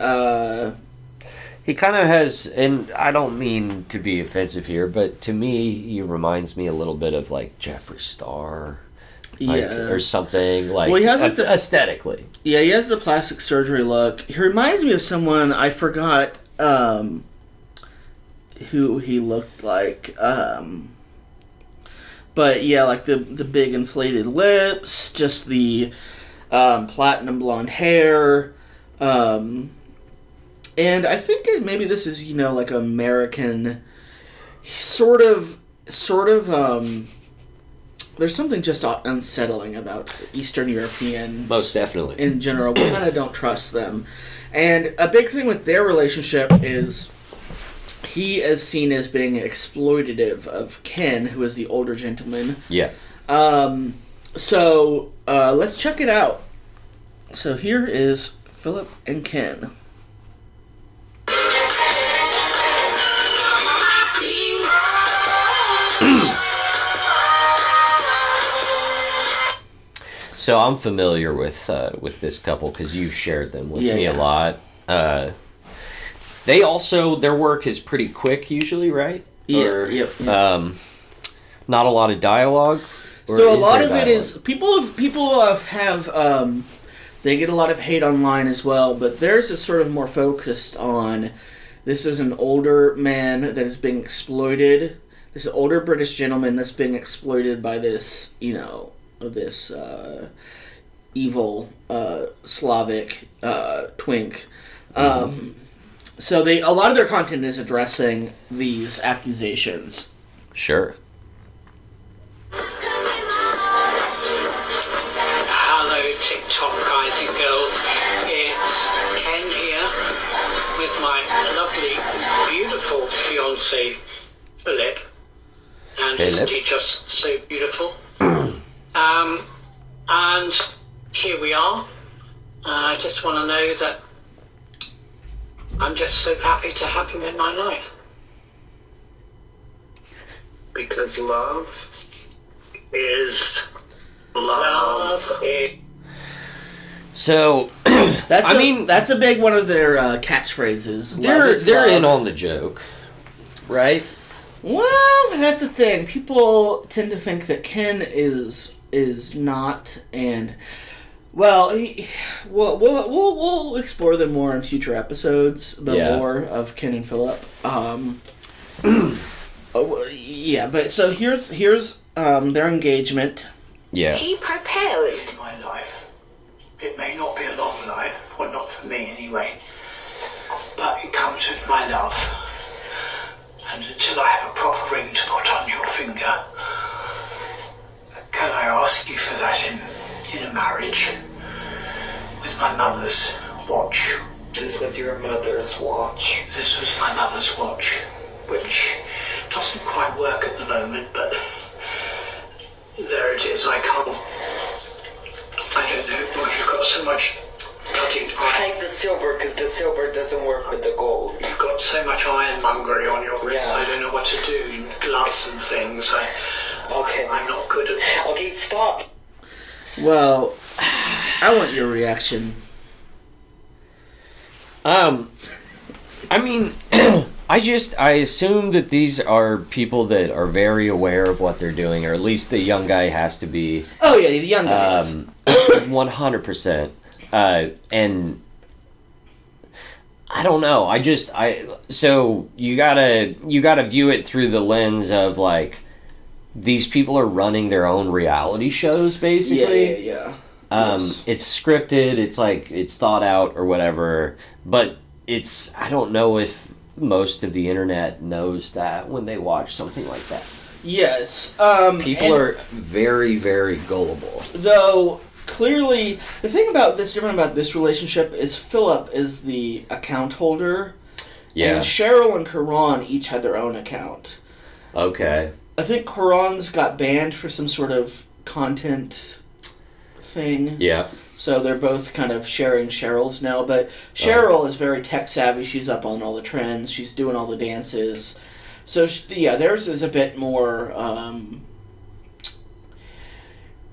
kind of has, and I don't mean to be offensive here, but to me, he reminds me a little bit of Jeffree Star, or something Well, he has aesthetically. Yeah, he has the plastic surgery look. He reminds me of someone I forgot who he looked like. But yeah, the big inflated lips, just the platinum blonde hair. And I think maybe this is, American, sort of, there's something just unsettling about Eastern Europeans. Most definitely. In general. We kind of don't trust them. And a big thing with their relationship is he is seen as being exploitative of Ken, who is the older gentleman. Yeah. So, let's check it out. So here is Philip and Ken. So I'm familiar with this couple because you've shared them with me a lot. They also, their work is pretty quick usually, right? Yeah. Not a lot of dialogue. So a lot of it is people have they get a lot of hate online as well, but theirs is sort of more focused on this is an older man that is being exploited. This older British gentleman that's being exploited by this, this evil Slavic twink. So a lot of their content is addressing these accusations. Sure. Hello, TikTok guys and girls. It's Ken here with my lovely, beautiful fiance, Philip. And isn't he just so beautiful? And here we are. I just want to know that I'm just so happy to have him in my life. Because love is Love is... So, that's a big one of their catchphrases. They're in on the joke, right? Well, that's the thing. People tend to think that Ken is not, and we'll explore them more in future episodes. The lore of Ken and Philip. But so here's their engagement. Yeah. He proposed. My life. It may not be a long life, well, not for me anyway, but it comes with my love. And until I have a proper ring to put on your finger, can I ask you for that in a marriage with my mother's watch? This was your mother's watch. This was my mother's watch, which doesn't quite work at the moment, but there it is. I don't know why you've got so much bloody Hide the silver, because the silver doesn't work with the gold. You've got so much ironmongery on your wrist. Yeah. I don't know what to do. Gloves and things. Okay. I'm not good at. Okay, stop. Well, I want your reaction. I mean, I assume that these are people that are very aware of what they're doing, or at least the young guy has to be. Oh yeah, the young guy is. 100%. And I don't know. So you gotta view it through the lens of like these people are running their own reality shows, basically. Yeah. Yes. It's scripted. It's like it's thought out or whatever. But I don't know if most of the internet knows that when they watch something like that. Yes. People are very, very gullible. Though clearly, the thing about this different about this relationship is Philip is the account holder. Yeah. And Cheryl and Karan each had their own account. Okay. I think Karan's got banned for some sort of content thing. Yeah. So they're both kind of sharing Cheryl's now, but Cheryl is very tech savvy. She's up on all the trends. She's doing all the dances. So theirs is a bit more.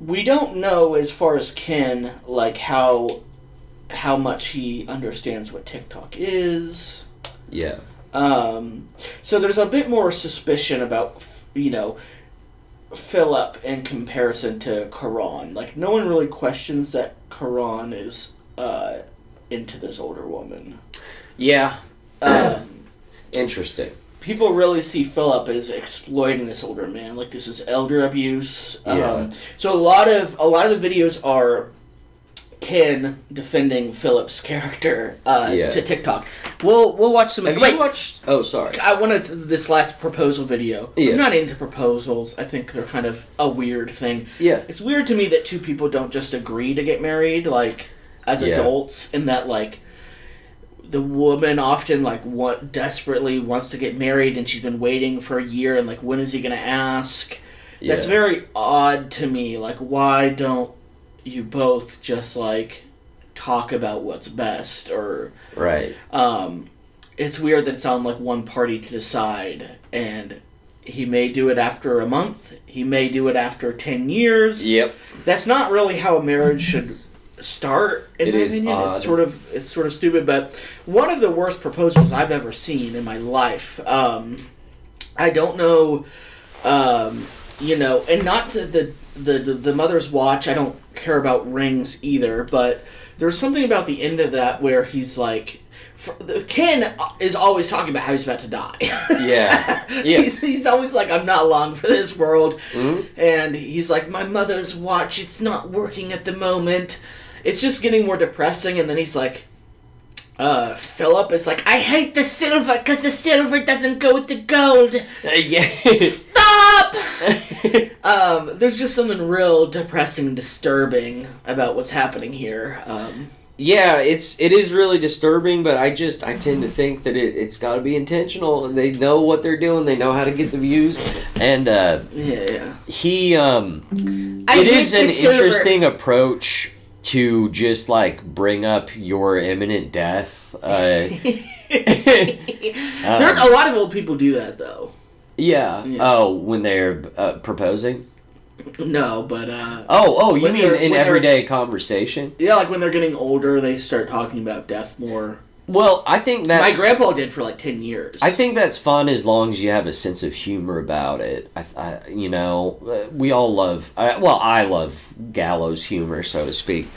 We don't know as far as Ken, like how much he understands what TikTok is. Yeah. So there's a bit more suspicion about Philip in comparison to Karan. Like no one really questions that Karan is into this older woman. Yeah. Interesting. People really see Philip as exploiting this older man. Like this is elder abuse. Yeah. So a lot of the videos are Ken defending Philip's character to TikTok. We'll watch some. Have you watched? Oh, sorry. I wanted this last proposal video. Yeah. I'm not into proposals. I think they're kind of a weird thing. Yeah. It's weird to me that two people don't just agree to get married, like as adults, in that like the woman often desperately wants to get married, and she's been waiting for a year, and like when is he gonna ask? Yeah. That's very odd to me. Like why don't you both just like talk about what's best, or right? It's weird that it's on like one party to decide, and he may do it after a month, he may do it after 10 years. Yep. That's not really how a marriage should start, in my opinion. Odd. It's sort of stupid, but one of the worst proposals I've ever seen in my life. I don't know, and not the mother's watch. I don't care about rings either, but there's something about the end of that where he's like, Ken is always talking about how he's about to die. Yeah. He's always like, I'm not long for this world. Mm-hmm. And he's like, my mother's watch, it's not working at the moment. It's just getting more depressing. And then he's like, Philip is like, I hate the silver because the silver doesn't go with the gold. Yeah. Stop! There's just something real depressing and disturbing about what's happening here. Yeah, it is really disturbing, but I tend to think that it's got to be intentional. They know what they're doing. They know how to get the views, and he it is an interesting approach to just like bring up your imminent death. There's a lot of old people do that though. Yeah. Oh, when they're proposing. No, but you when mean they're- in when they're- everyday conversation? Yeah, like when they're getting older, they start talking about death more. Well, I think that's... My grandpa did for like 10 years. I think that's fun as long as you have a sense of humor about it. We all love... I love gallows humor, so to speak.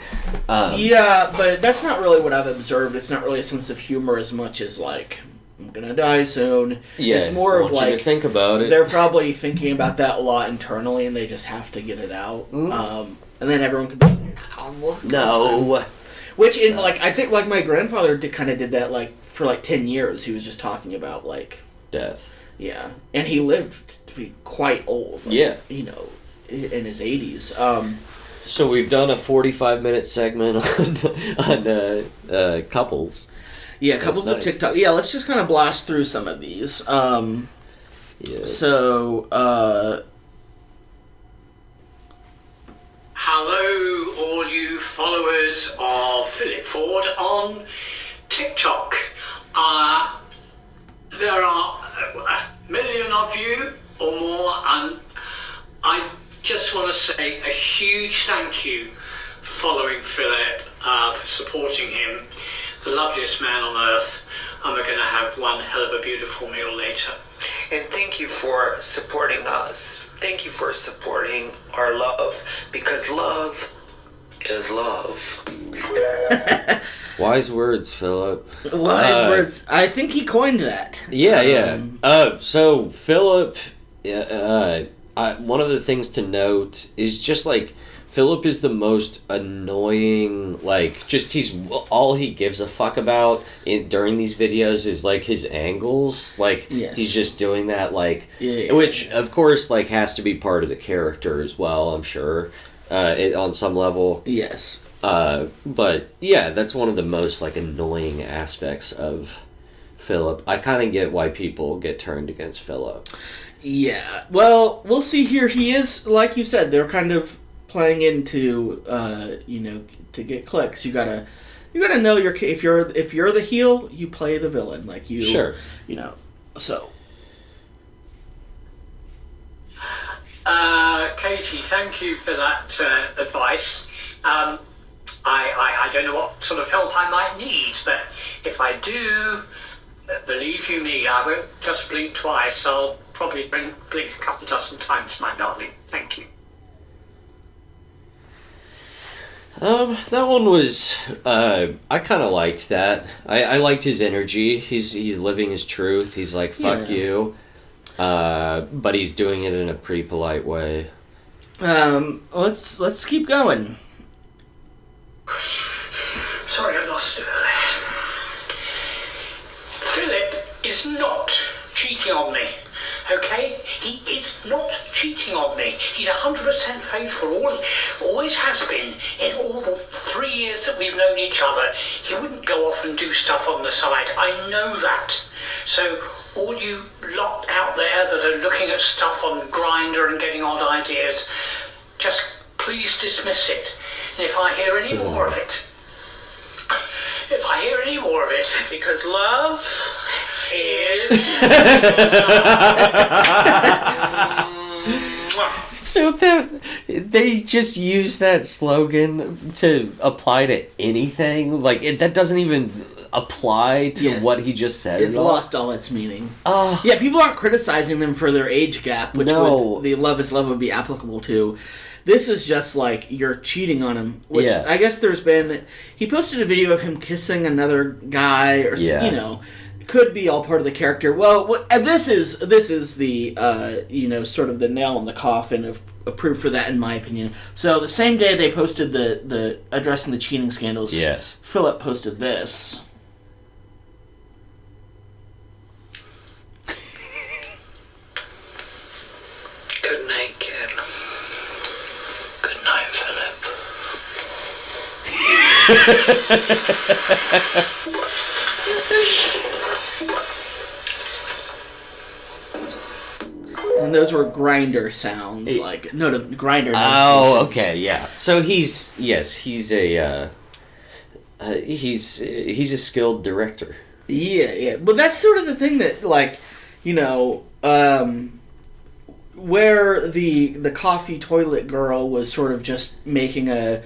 Yeah, but that's not really what I've observed. It's not really a sense of humor as much as like, I'm gonna die soon. Yeah, it's more of I want you like... to think about it. They're probably thinking about that a lot internally, and they just have to get it out. And then everyone can be like, No. Which, I think, like, my grandfather kind of did that, like, for, like, 10 years. He was just talking about, like... Death. Yeah. And he lived to be quite old. Like, yeah. You know, in his 80s. So we've done a 45-minute segment on couples. Yeah, couples of TikTok. Yeah, let's just kind of blast through some of these. Yes. So, Hello, all you followers of Philip Ford on TikTok. There are a million of you or more, and I just want to say a huge thank you for following Philip, for supporting him, the loveliest man on earth, and we're going to have one hell of a beautiful meal later. And thank you for supporting us. Thank you for supporting our love, because love is love. Wise words, Philip. Wise words. I think he coined that. Yeah. So Philip, one of the things to note is just like Philip is the most annoying. Like, just all he gives a fuck about during these videos is like his angles. Like, he's just doing that. Like, which of course like has to be part of the character as well. I'm sure, on some level. Yes. But yeah, that's one of the most like annoying aspects of Philip. I kind of get why people get turned against Philip. Yeah. Well, we'll see here. He is, like you said, they're kind of playing into, to get clicks. You gotta know if you're the heel, you play the villain. Like you, sure. So. Katie, thank you for that advice. I don't know what sort of help I might need, but if I do, believe you me, I won't just blink twice. I'll probably blink a couple dozen times, my darling. Thank you. That one was, I kind of liked that. I liked his energy. He's living his truth. He's like, fuck you. But he's doing it in a pretty polite way. Let's keep going. Sorry, I lost it earlier. Philip is not cheating on me. Okay? He is not cheating on me. He's 100% faithful. Always has been. In all the 3 years that we've known each other, he wouldn't go off and do stuff on the side. I know that. So all you lot out there that are looking at stuff on Grindr and getting odd ideas, just please dismiss it. And if I hear any more of it, because love is... So they just use that slogan to apply to anything. Like that doesn't even apply to what he just said. It's lost all its meaning. Yeah, people aren't criticizing them for their age gap, which the love is love would be applicable to. This is just like you're cheating on him, which I guess he posted a video of him kissing another guy, or could be all part of the character. Well, this is the sort of the nail in the coffin of proof for that, in my opinion. So the same day they posted the addressing the cheating scandals, Philip posted this. Good night, kid. Good night, Philip. And those were Grindr sounds, like Grindr. Oh, okay, yeah. So he's a skilled director. Yeah. But that's sort of the thing that, like, where the coffee toilet girl was sort of just making a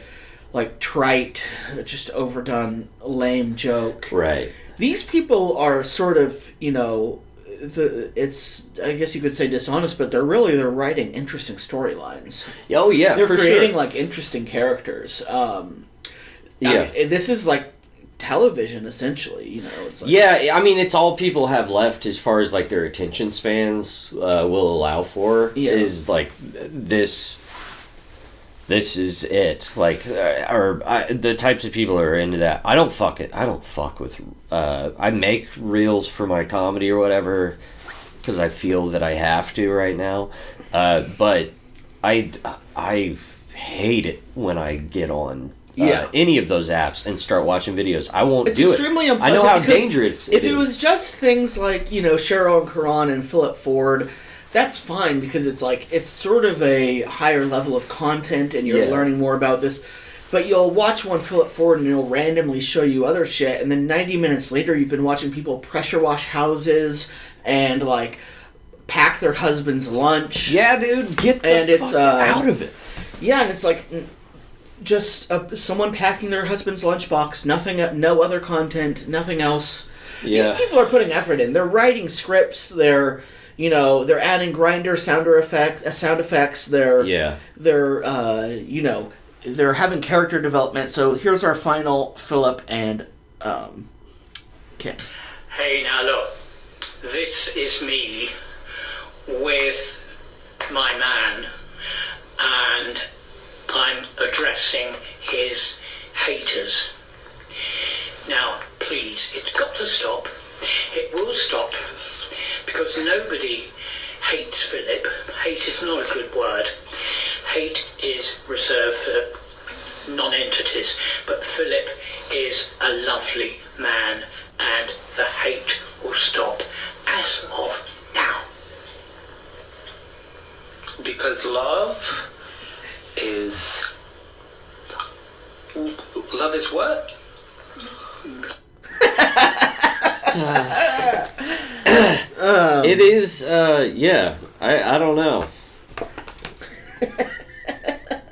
like trite, just overdone, lame joke. Right. These people are sort of, you know, it's, I guess you could say dishonest, but they're writing interesting storylines. Oh yeah, they're for creating sure. like interesting characters. Yeah. I mean, this is like television essentially, you know. It's like, yeah, I mean, it's all people have left as far as like their attention spans will allow for. Yeah. Is like this. This is it. Like, the types of people who are into that. I don't fuck with. I make reels for my comedy or whatever because I feel that I have to right now. But I hate it when I get on any of those apps and start watching videos. I won't do it. It's extremely unpleasant. I know how because dangerous if it was just things like, you know, Cheryl and Karan and Philip Ford, that's fine because it's like it's sort of a higher level of content and you're learning more about this. But you'll watch one Philip Ford and it'll randomly show you other shit, and then 90 minutes later you've been watching people pressure wash houses and like pack their husband's lunch. Yeah, dude, get the fuck out of it. Yeah, and it's like just someone packing their husband's lunchbox. Nothing, no other content, nothing else. Yeah. These people are putting effort in. They're writing scripts. They're they're adding grinder sound effects. They're you know, they're having character development. So here's our final Philip and Kim. Hey, now look, this is me with my man, and I'm addressing his haters. Now, please, it's got to stop. It will stop, because nobody hates Philip. Hate is not a good word. Hate is reserved for non-entities, but Philip is a lovely man, and the hate will stop as of now. Because love is what? It is, yeah. I don't know.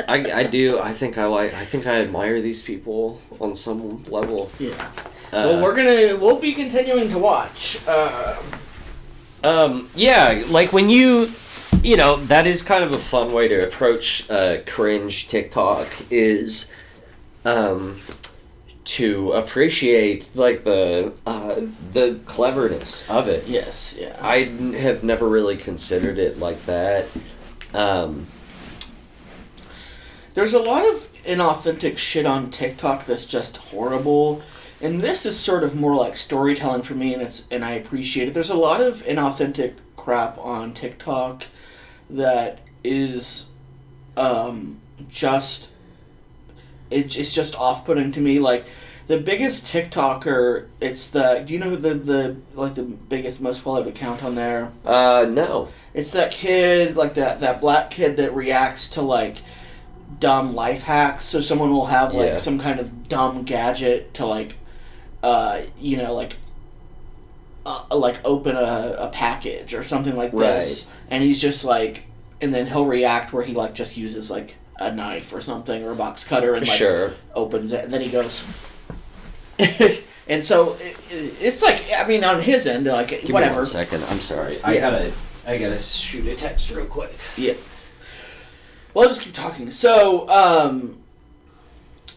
I do. I think I admire these people on some level. Yeah. Well, we'll be continuing to watch. Yeah, like when you know, that is kind of a fun way to approach cringe TikTok is to appreciate like the cleverness of it. Yes, yeah. I have never really considered it like that. There's a lot of inauthentic shit on TikTok that's just horrible, and this is sort of more like storytelling for me, and I appreciate it. There's a lot of inauthentic crap on TikTok that is just it's just off-putting to me. Like the biggest TikToker, do you know who the biggest, most followed account on there? No. It's that kid, like that black kid that reacts to like dumb life hacks. So someone will have like some kind of dumb gadget to like open a package or something like this, and he's just like, and then he'll react where he like just uses like a knife or something or a box cutter and like opens it, and then he goes. And so it's like, I mean, on his end, like, Give whatever. me 1 second. I'm sorry. I gotta shoot a text real quick. Yeah. Well, I'll just keep talking. So,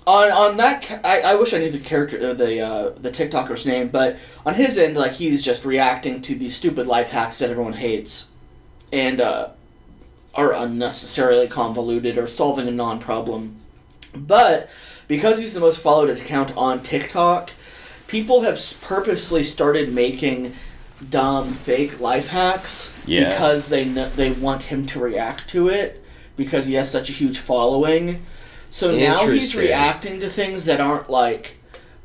on that, I wish I knew the character, the TikToker's name, but on his end, like, he's just reacting to these stupid life hacks that everyone hates, and are unnecessarily convoluted or solving a non-problem. But because he's the most followed account on TikTok, people have purposely started making dumb fake life hacks because they want him to react to it because he has such a huge following. So now he's reacting to things that aren't like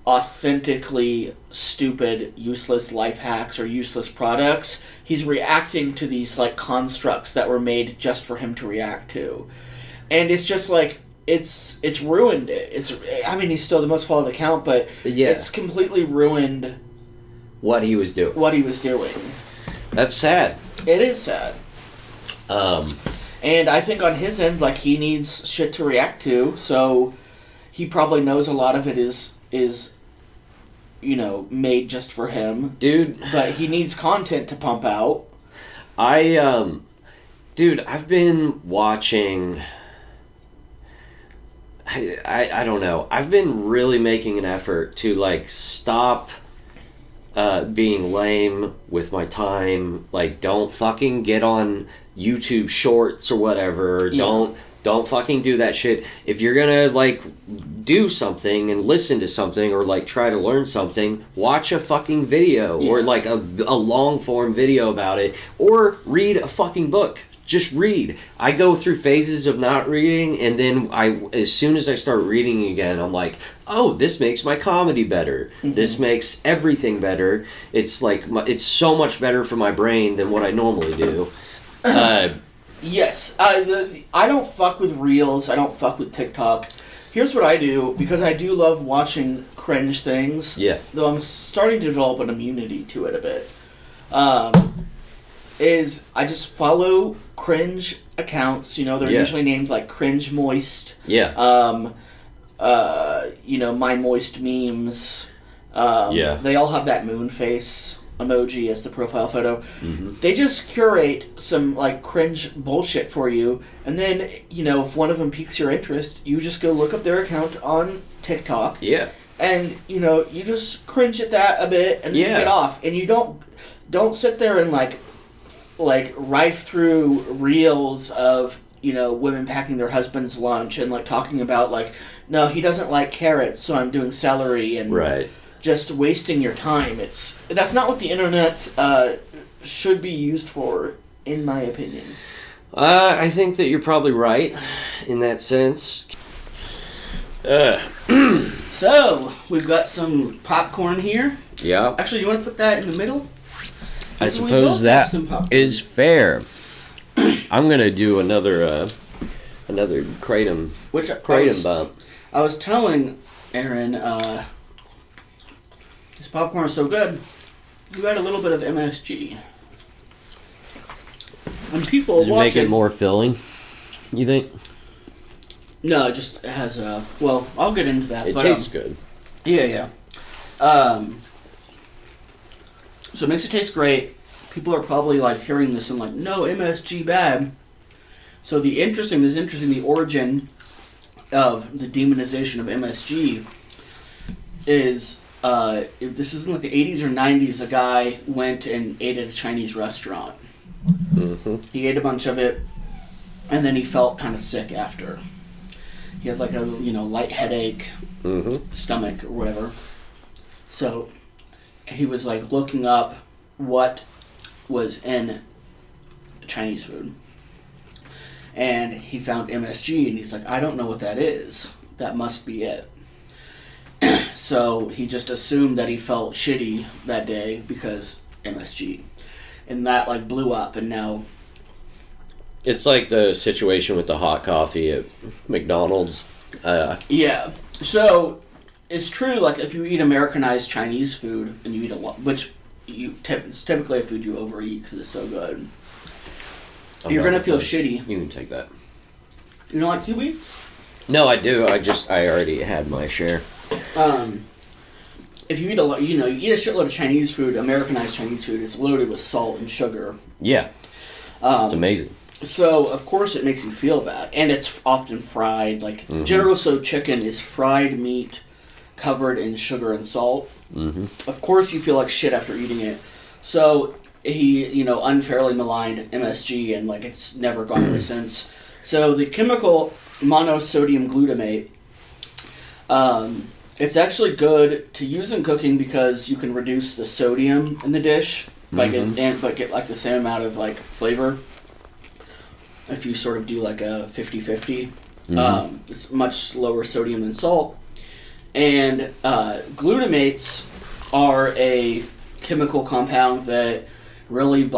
authentically stupid, useless life hacks or useless products. He's reacting to these like constructs that were made just for him to react to. And it's just like it's ruined it. I mean, he's still the most followed account, but it's completely ruined what he was doing. That's sad. It is sad. And I think on his end, like, he needs shit to react to, so he probably knows a lot of it is you know, made just for him. Dude. But he needs content to pump out. Dude, I've been watching... I don't know. I've been really making an effort to, like, stop being lame with my time. Like, don't fucking get on YouTube Shorts or whatever. Yeah. Don't fucking do that shit. If you're gonna, like, do something and listen to something or, like, try to learn something, watch a fucking video or, like, a long-form video about it, or read a fucking book. Just read. I go through phases of not reading, and then as soon as I start reading again, I'm like, oh, this makes my comedy better. Mm-hmm. This makes everything better. It's like, it's so much better for my brain than what I normally do. Yes. I don't fuck with Reels. I don't fuck with TikTok. Here's what I do, because I do love watching cringe things. Yeah. Though I'm starting to develop an immunity to it a bit. Is I just follow cringe accounts. You know, they're usually named like Cringe Moist. Yeah. You know, My Moist Memes. They all have that moon face emoji as the profile photo. Mm-hmm. They just curate some like cringe bullshit for you, and then, you know, if one of them piques your interest, you just go look up their account on TikTok. Yeah. And, you know, you just cringe at that a bit and then you get off. And you don't sit there and like rife through reels of, you know, women packing their husband's lunch and like talking about like, no, he doesn't like carrots, so I'm doing celery, and just wasting your time. That's not what the internet should be used for, in my opinion. I think that you're probably right in that sense. So, we've got some popcorn here. Yeah. Actually, you want to put that in the middle? I suppose that is fair. I'm gonna do another kratom bump. I was telling Aaron, this popcorn is so good. You add a little bit of MSG, and people does it make it more filling, you think? No, it just has a... Well, I'll get into that. It tastes good. Yeah. So it makes it taste great. People are probably like hearing this and like, no, MSG bad. So the origin of the demonization of MSG is, this is in like the 80s or 90s, a guy went and ate at a Chinese restaurant. Mm-hmm. He ate a bunch of it, and then he felt kind of sick after. He had like a, light headache, stomach or whatever. So he was like looking up what was in Chinese food. And he found MSG, and he's like, I don't know what that is. That must be it. So he just assumed that he felt shitty that day because MSG. And that like blew up, and now... It's like the situation with the hot coffee at McDonald's. Yeah. So, it's true, like, if you eat Americanized Chinese food, and you eat a lot, which it's typically a food you overeat because it's so good, you're going to feel shitty. You can take that. You don't like kiwi? No, I do. I already had my share. If you eat you eat a shitload of Chinese food, Americanized Chinese food, it's loaded with salt and sugar. Yeah. It's amazing. So, of course, it makes you feel bad. And it's often fried. Like, General Tso chicken is fried meat covered in sugar and salt. Mm-hmm. Of course you feel like shit after eating it. So, he, unfairly maligned MSG, and, like, it's never gone away since. So, the chemical monosodium glutamate, it's actually good to use in cooking because you can reduce the sodium in the dish, but get, like, the same amount of, like, flavor. If you sort of do like a 50-50, it's much lower sodium than salt. And glutamates are a chemical compound that really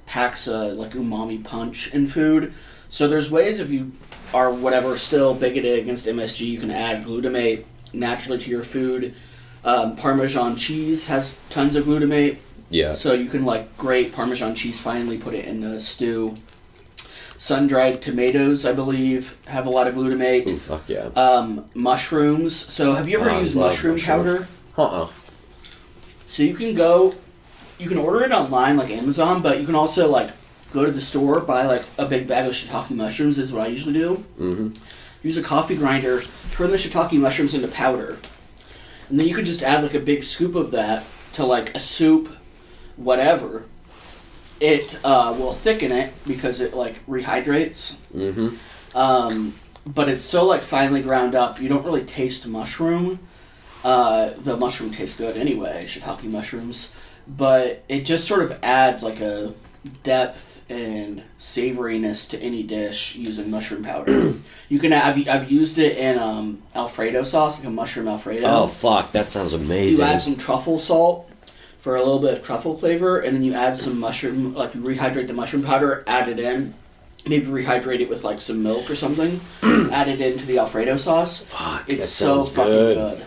packs a like umami punch in food. So there's ways, if you are still bigoted against MSG, you can add glutamate naturally to your food. Parmesan cheese has tons of glutamate. Yeah. So you can like grate Parmesan cheese finely, put it in the stew. Sun-dried tomatoes, I believe, have a lot of glutamate. Ooh, fuck yeah. Mushrooms. So have you ever used mushroom powder? So you can order it online like Amazon, but you can also like go to the store, buy like a big bag of shiitake mushrooms is what I usually do. Mm-hmm. Use a coffee grinder, turn the shiitake mushrooms into powder. And then you can just add like a big scoop of that to like a soup, whatever. It will thicken it because it like rehydrates. Mm-hmm. But it's so like finely ground up, you don't really taste mushroom. The mushroom tastes good anyway, shiitake mushrooms. But it just sort of adds like a depth and savoriness to any dish using mushroom powder. You can I've used it in Alfredo sauce, like a mushroom Alfredo. Oh fuck, that sounds amazing. You add some truffle salt for a little bit of truffle flavor, and then you add some mushroom, like you rehydrate the mushroom powder, add it in, maybe rehydrate it with like some milk or something, add it into the Alfredo sauce. Fuck, it's that so sounds fucking good.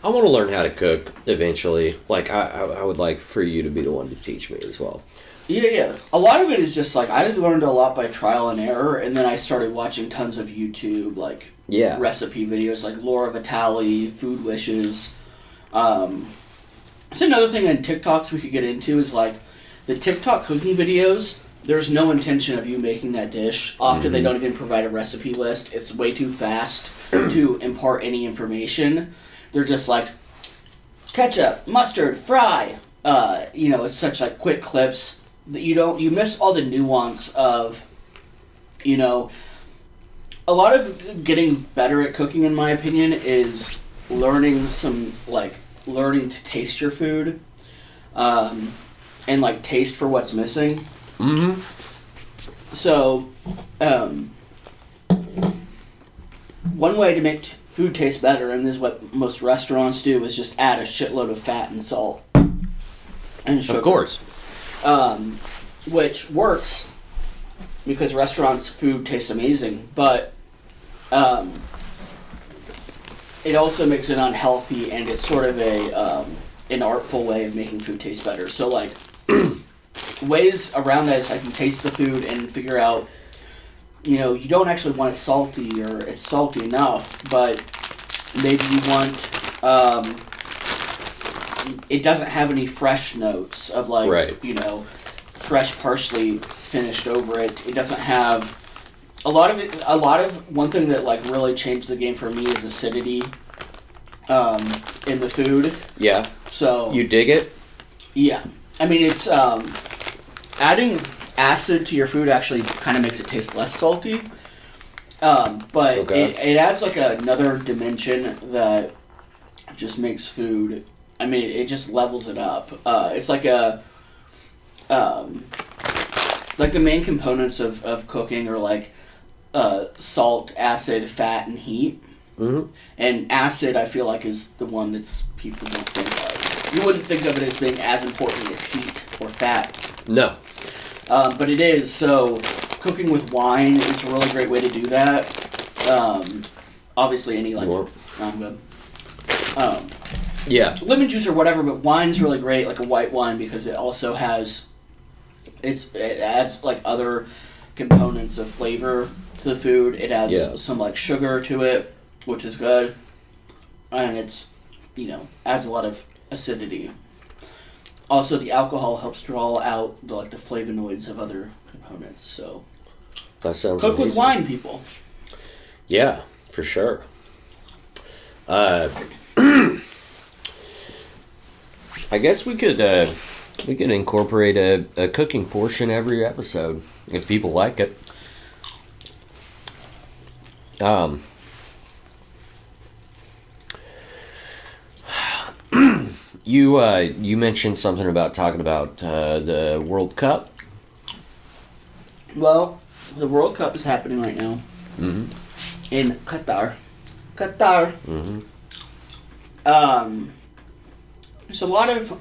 I want to learn how to cook eventually. Like I would like for you to be the one to teach me as well. Yeah. A lot of it is just like I learned a lot by trial and error, and then I started watching tons of YouTube like recipe videos like Laura Vitale, Food Wishes. It's another thing on TikToks we could get into is like the TikTok cooking videos. There's no intention of you making that dish. Often they don't even provide a recipe list. It's way too fast to impart any information. They're just like ketchup, mustard, fry. It's such like quick clips that you miss all the nuance of, a lot of getting better at cooking, in my opinion, is learning to taste your food, and like taste for what's missing. Mm-hmm. So, one way to make food taste better, and this is what most restaurants do, is just add a shitload of fat and salt and sugar. Of course. Which works because restaurants' food tastes amazing, but it also makes it unhealthy, and it's sort of an artful way of making food taste better. So like ways around that is I can taste the food and figure out, you don't actually want it salty or it's salty enough, but maybe you want it doesn't have any fresh notes of like fresh parsley finished over it. It doesn't have one thing that like really changed the game for me is acidity in the food. Yeah. So you dig it? Yeah. I mean, it's adding acid to your food actually kind of makes it taste less salty. But it adds like another dimension that just makes food. I mean, it just levels it up. It's like like the main components of cooking are like salt, acid, fat, and heat. Mm-hmm. And acid, I feel like, is the one that's people don't think of. You wouldn't think of it as being as important as heat or fat. No. But it is. So cooking with wine is a really great way to do that. Obviously, any like I'm good. Yeah. Lemon juice or whatever, but wine's really great, like a white wine, because it also has it adds like other components of flavor to the food. It adds some like sugar to it, which is good, and it's adds a lot of acidity. Also, the alcohol helps draw out the flavonoids of other components. So that sounds cook amazing. with wine, people. Yeah, for sure. I guess we could incorporate a cooking portion every episode if people like it. You mentioned something about talking about the World Cup. Well, the World Cup is happening right now in Qatar. Mm-hmm. There's a lot of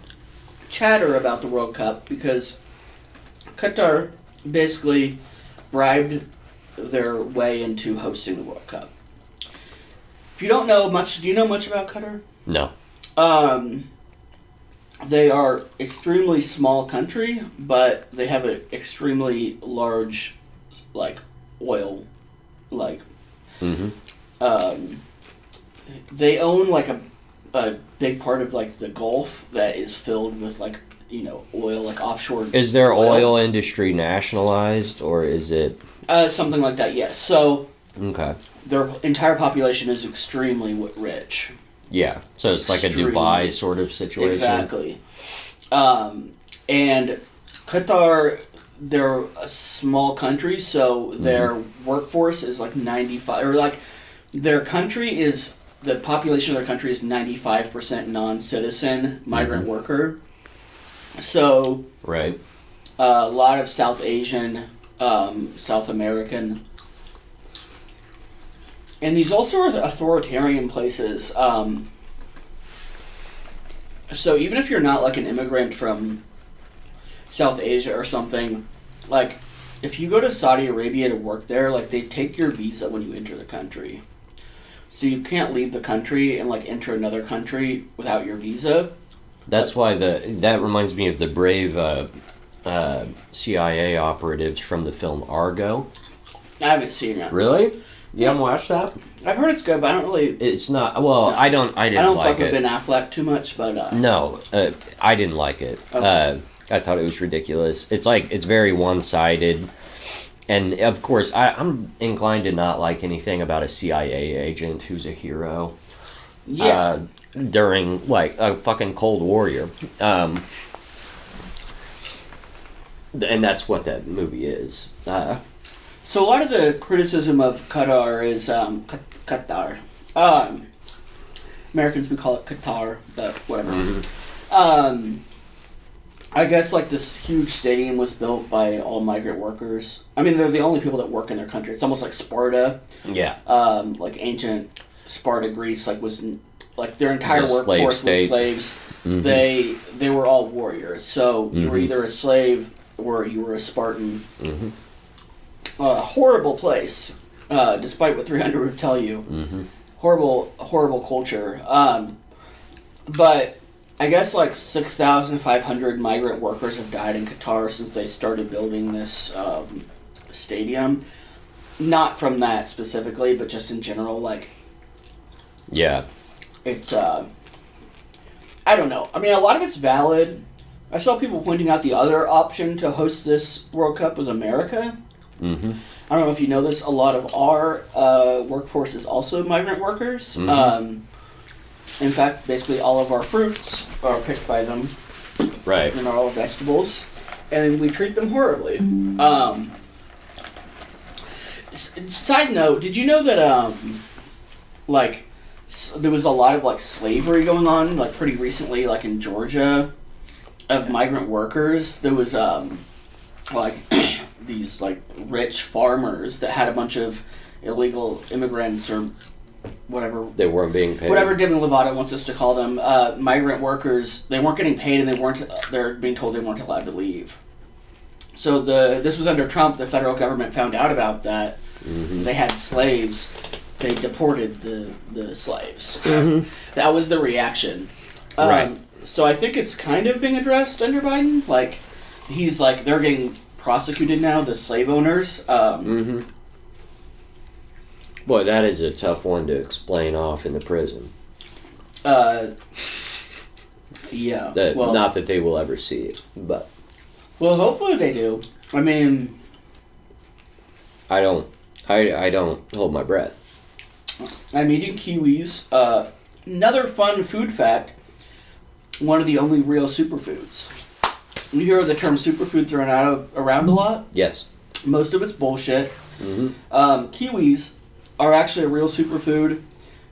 chatter about the World Cup because Qatar basically bribed their way into hosting the World Cup. If you don't know much, do you know much about Qatar? No. They are extremely small country, but they have an extremely large, like, oil, like, they own, like, a big part of, like, the Gulf that is filled with, like, you know, oil, like, offshore Is their oil industry nationalized, or is it... something like that, yes. So, Okay. their entire population is extremely rich. Yeah, so it's like a Dubai sort of situation. Exactly. And Qatar, they're a small country, so their workforce is like 95, or like their country is, the population of their country is 95% non-citizen migrant worker. So, Right. A lot of South Asian, South American. And these also are authoritarian places. So even if you're not like an immigrant from South Asia or something, like if you go to Saudi Arabia to work there, like they take your visa when you enter the country. So you can't leave the country and like enter another country without your visa. That's why that reminds me of the brave CIA operatives from the film Argo. I haven't seen it. Really? You haven't watched that? I've heard it's good, but I don't really. It's not. Well, I didn't like it. I don't fuck with Ben Affleck too much, but. No, I didn't like it. Okay. I thought it was ridiculous. It's like it's very one-sided, and of course, I'm inclined to not like anything about a CIA agent who's a hero. Yeah. During like a fucking Cold Warrior, and that's what that movie is. So a lot of the criticism of Qatar is Qatar. Americans would call it Qatar, but whatever. I guess like this huge stadium was built by all migrant workers. I mean, they're the only people that work in their country. It's almost like Sparta. Yeah. Like ancient Sparta, Greece, like was like their entire It was a workforce slave was slaves. They were all warriors. So you were either a slave or you were a Spartan. Horrible place, despite what 300 would tell you. Horrible culture. But I guess like 6,500 migrant workers have died in Qatar since they started building this stadium. Not from that specifically, but just in general. Like, Yeah. it's I don't know. I mean, a lot of it's valid. I saw people pointing out the other option to host this World Cup was America. I don't know if you know this. A lot of our workforce is also migrant workers. In fact, basically all of our fruits are picked by them. Right. And all vegetables. And we treat them horribly. Side note, did you know that, like, there was a lot of, like, slavery going on, like, pretty recently, like, in Georgia, of migrant workers? There was, like, these, like, rich farmers that had a bunch of illegal immigrants or whatever. They weren't being paid. Whatever Demi Lovato wants us to call them, migrant workers. They weren't getting paid, and they're being told they weren't allowed to leave. So this was under Trump. The federal government found out about that. They had slaves. They deported the slaves. That was the reaction. Right. So I think it's kind of being addressed under Biden. Like, he's like, they're getting prosecuted now, the slave owners. Boy, that is a tough one to explain off in the prison. Yeah. Not that they will ever see it, but... Well, hopefully they do. I mean... I don't hold my breath. I'm eating kiwis. Another fun food fact, one of the only real superfoods. You hear the term superfood thrown around a lot? Yes. Most of it's bullshit. Kiwis are actually a real superfood.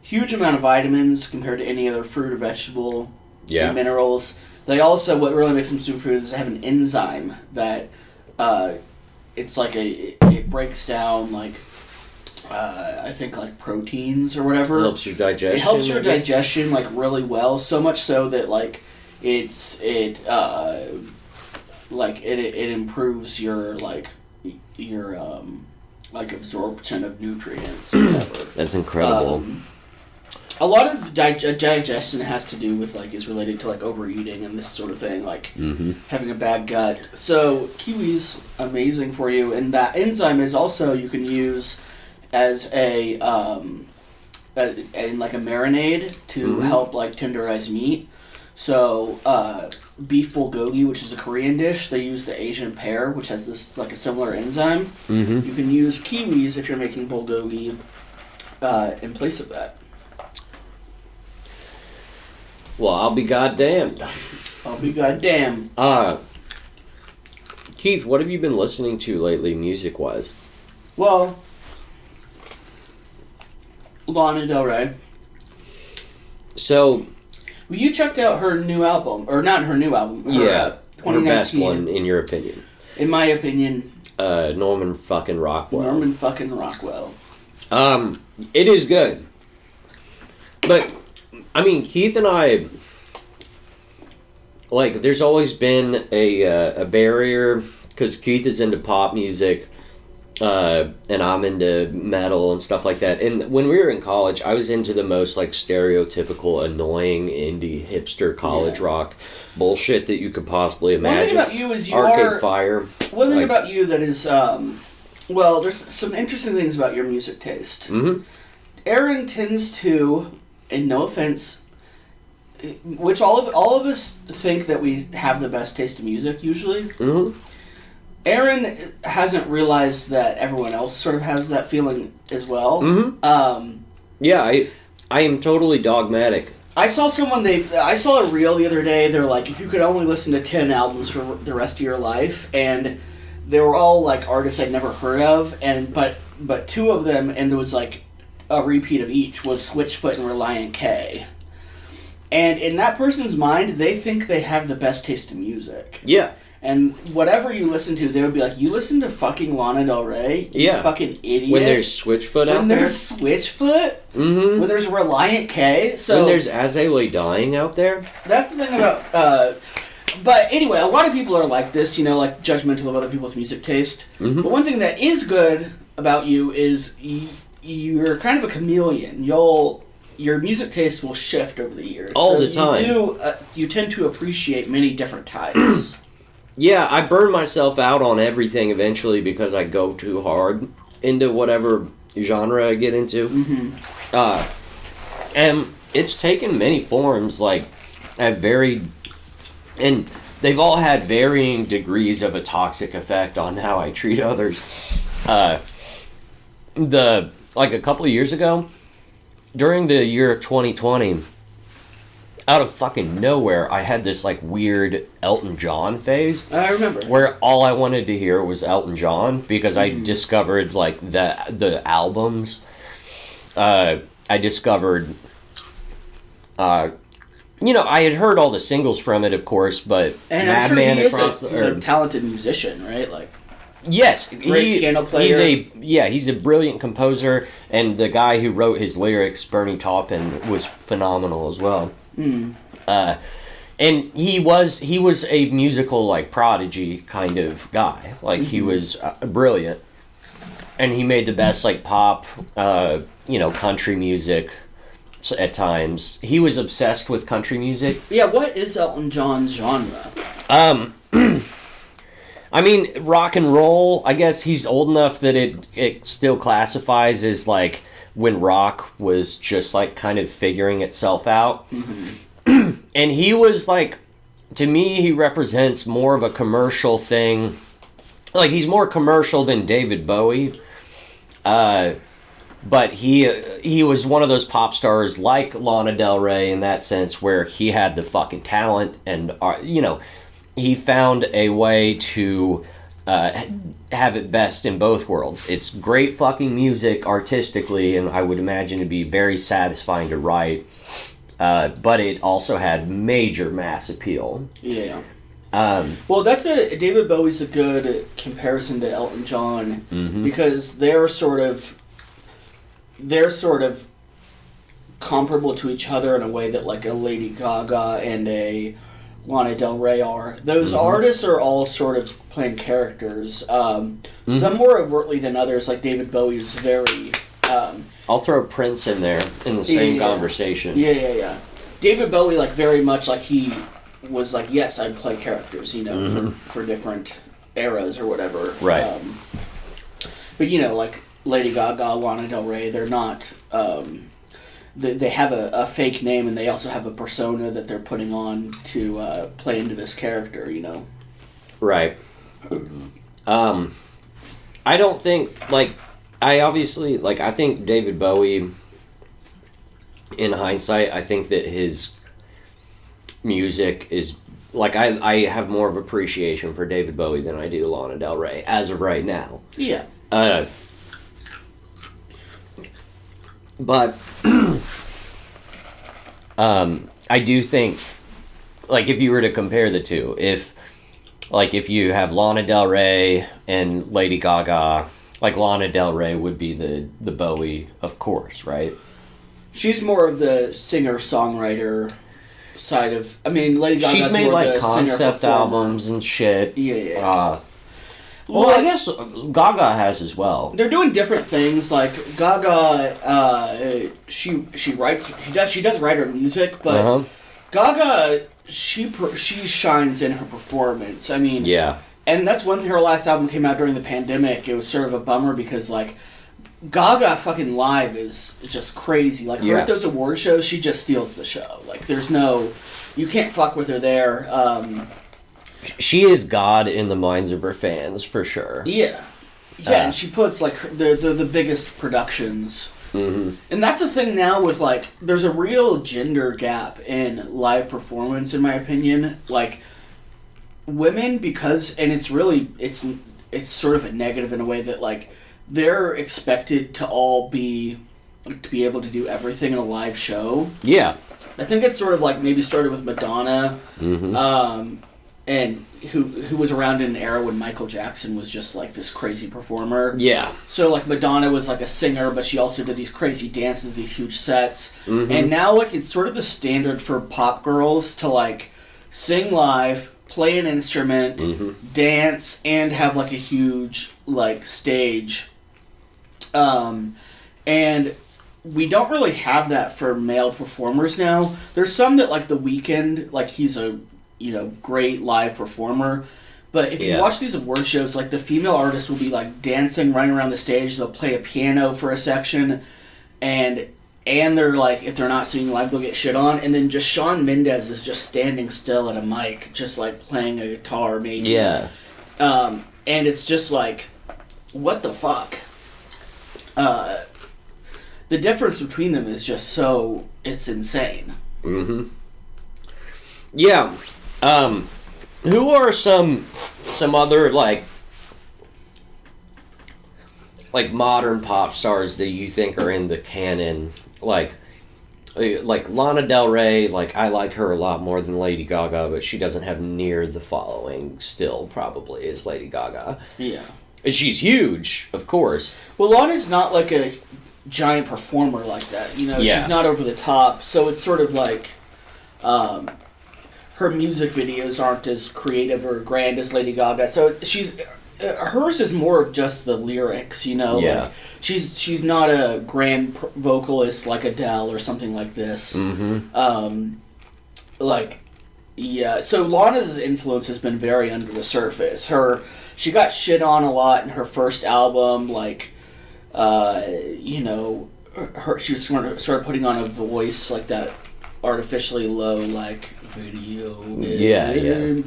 Huge amount of vitamins compared to any other fruit or vegetable. Yeah. And minerals. They also, what really makes them superfood is they have an enzyme that, it's like it breaks down like, I think like proteins or whatever. It helps your digestion. It helps your digestion like really well. So much so that like it improves your like absorption of nutrients or whatever. That's incredible. a lot of digestion has to do with, like, is related to, like, overeating and this sort of thing, like, having a bad gut. So, kiwi's amazing for you, and that enzyme is also, you can use as in, like, a marinade to help, like, tenderize meat. So, beef bulgogi, which is a Korean dish, they use the Asian pear, which has this, like, a similar enzyme. You can use kiwis if you're making bulgogi in place of that. Well, I'll be goddamned. I'll be goddamn. Keith, what have you been listening to lately, music-wise? Well, Lana Del Rey. So, well, you checked out her new album, or not her new album. Her, her best one, in your opinion. In my opinion, Norman fucking Rockwell. Norman fucking Rockwell. It is good. But, I mean, Keith and I, like, there's always been a barrier, because Keith is into pop music, and I'm into metal and stuff like that. And when we were in college, I was into the most, like, stereotypical, annoying, indie, hipster college rock bullshit that you could possibly imagine. One thing about you is you Arcade Fire. One thing about you that is, well, there's some interesting things about your music taste. Aaron tends to, and no offense, which all of us think that we have the best taste in music usually. Aaron hasn't realized that everyone else sort of has that feeling as well. Yeah, I am totally dogmatic. I saw a reel the other day. They're like, if you could only listen to 10 albums for the rest of your life, and they were all like artists I'd never heard of, and but two of them, and there was like a repeat of each, was Switchfoot and Reliant K. And in that person's mind, they think they have the best taste in music. Yeah. And whatever you listen to, they would be like, you listen to fucking Lana Del Rey? You fucking idiot. When there's Switchfoot out there? When there's Switchfoot? When there's Reliant K? So when there's As I Lay Dying out there? That's the thing about... but anyway, a lot of people are like this, you know, like judgmental of other people's music taste. But one thing that is good about you is you're kind of a chameleon. Your music taste will shift over the years. All the time. You tend to appreciate many different types. Yeah, I burn myself out on everything eventually because I go too hard into whatever genre I get into. And it's taken many forms, like, and they've all had varying degrees of a toxic effect on how I treat others. Like a couple of years ago, during the year of 2020, out of fucking nowhere, I had this, like, weird Elton John phase. I remember. Where all I wanted to hear was Elton John, because I discovered, like, the albums. I discovered, you know, I had heard all the singles from it, of course, but and I'm sure he is a talented musician, right? Like, yes, great piano player. He's a brilliant composer, and the guy who wrote his lyrics, Bernie Taupin, was phenomenal as well. And he was a musical, like, prodigy kind of guy. Like, he was brilliant, and he made the best, like, pop, you know, country music at times. He was obsessed with country music. Yeah, what is Elton John's genre? I mean, rock and roll. I guess he's old enough that it still classifies as, like, when rock was just, like, kind of figuring itself out. And he was, like, to me, he represents more of a commercial thing. Like, he's more commercial than David Bowie. But he was one of those pop stars like Lana Del Rey in that sense, where he had the fucking talent and, you know, he found a way to have it best in both worlds. It's great fucking music artistically, and I would imagine it'd be very satisfying to write. But it also had major mass appeal. Yeah. Well, David Bowie's a good comparison to Elton John because they're sort of comparable to each other in a way that, like, a Lady Gaga and a Lana Del Rey are. Those artists are all sort of playing characters. Some more overtly than others. Like David Bowie is very I'll throw Prince in there in the same conversation. Yeah. David Bowie, like, very much, like, he was like, yes, I'd play characters, you know, for different eras or whatever. Right. But, you know, like, Lady Gaga, Lana Del Rey, they're not... they have a fake name, and they also have a persona that they're putting on to play into this character, you know? Right. I don't think, like... I think David Bowie, in hindsight, I think that his music is, like, I have more of appreciation for David Bowie than I do Lana Del Rey, as of right now. Yeah. But, I do think, like, if you were to compare the two, if you have Lana Del Rey and Lady Gaga... Like, Lana Del Rey would be the Bowie, of course, right? She's more of the singer-songwriter side of... I mean, Lady Gaga's she's made, more like, the concept albums and shit. Yeah. Well, I guess Gaga has as well. They're doing different things. Like, Gaga, she does write her music, but Gaga, she shines in her performance. I mean... Yeah. And that's one thing, her last album came out during the pandemic. It was sort of a bummer because, like, Gaga fucking live is just crazy. Like, her at those award shows, she just steals the show. Like, there's no... You can't fuck with her there. She is God in the minds of her fans, for sure. Yeah. Yeah, and she puts, like, the biggest productions. Mm-hmm. And that's the thing now with, like, there's a real gender gap in live performance, in my opinion. Like... Women, because, and it's really, it's sort of a negative in a way that, like, they're expected to all be able to do everything in a live show. Yeah. I think it's sort of like maybe started with Madonna, and who was around in an era when Michael Jackson was just, like, this crazy performer. Yeah. So, like, Madonna was, like, a singer, but she also did these crazy dances, these huge sets. And now, like, it's sort of the standard for pop girls to, like, sing live, play an instrument, dance, and have, like, a huge, like, stage. And we don't really have that for male performers now. There's some that, like, The Weeknd, like, he's a, you know, great live performer. But if you watch these award shows, like, the female artists will be, like, dancing, running around the stage. They'll play a piano for a section, and they're, like, if they're not singing live, they'll get shit on. And then just Shawn Mendes is just standing still at a mic, just, like, playing a guitar, maybe. Yeah. And it's just, like, what the fuck? The difference between them is just so... It's insane. Mm-hmm. Yeah. Who are some other, like modern pop stars that you think are in the canon? Like Lana Del Rey, like, I like her a lot more than Lady Gaga, but she doesn't have near the following still, probably, as Lady Gaga. Yeah. And she's huge, of course. Well, Lana's not, like, a giant performer like that, you know? Yeah. She's not over the top, so it's sort of like, her music videos aren't as creative or grand as Lady Gaga, so hers is more of just the lyrics, you know? Yeah. Like, she's not a grand vocalist like Adele or something like this. Mm-hmm. So Lana's influence has been very under the surface. She got shit on a lot in her first album, like, you know, she was sort of putting on a voice like that artificially low, like, video. Yeah.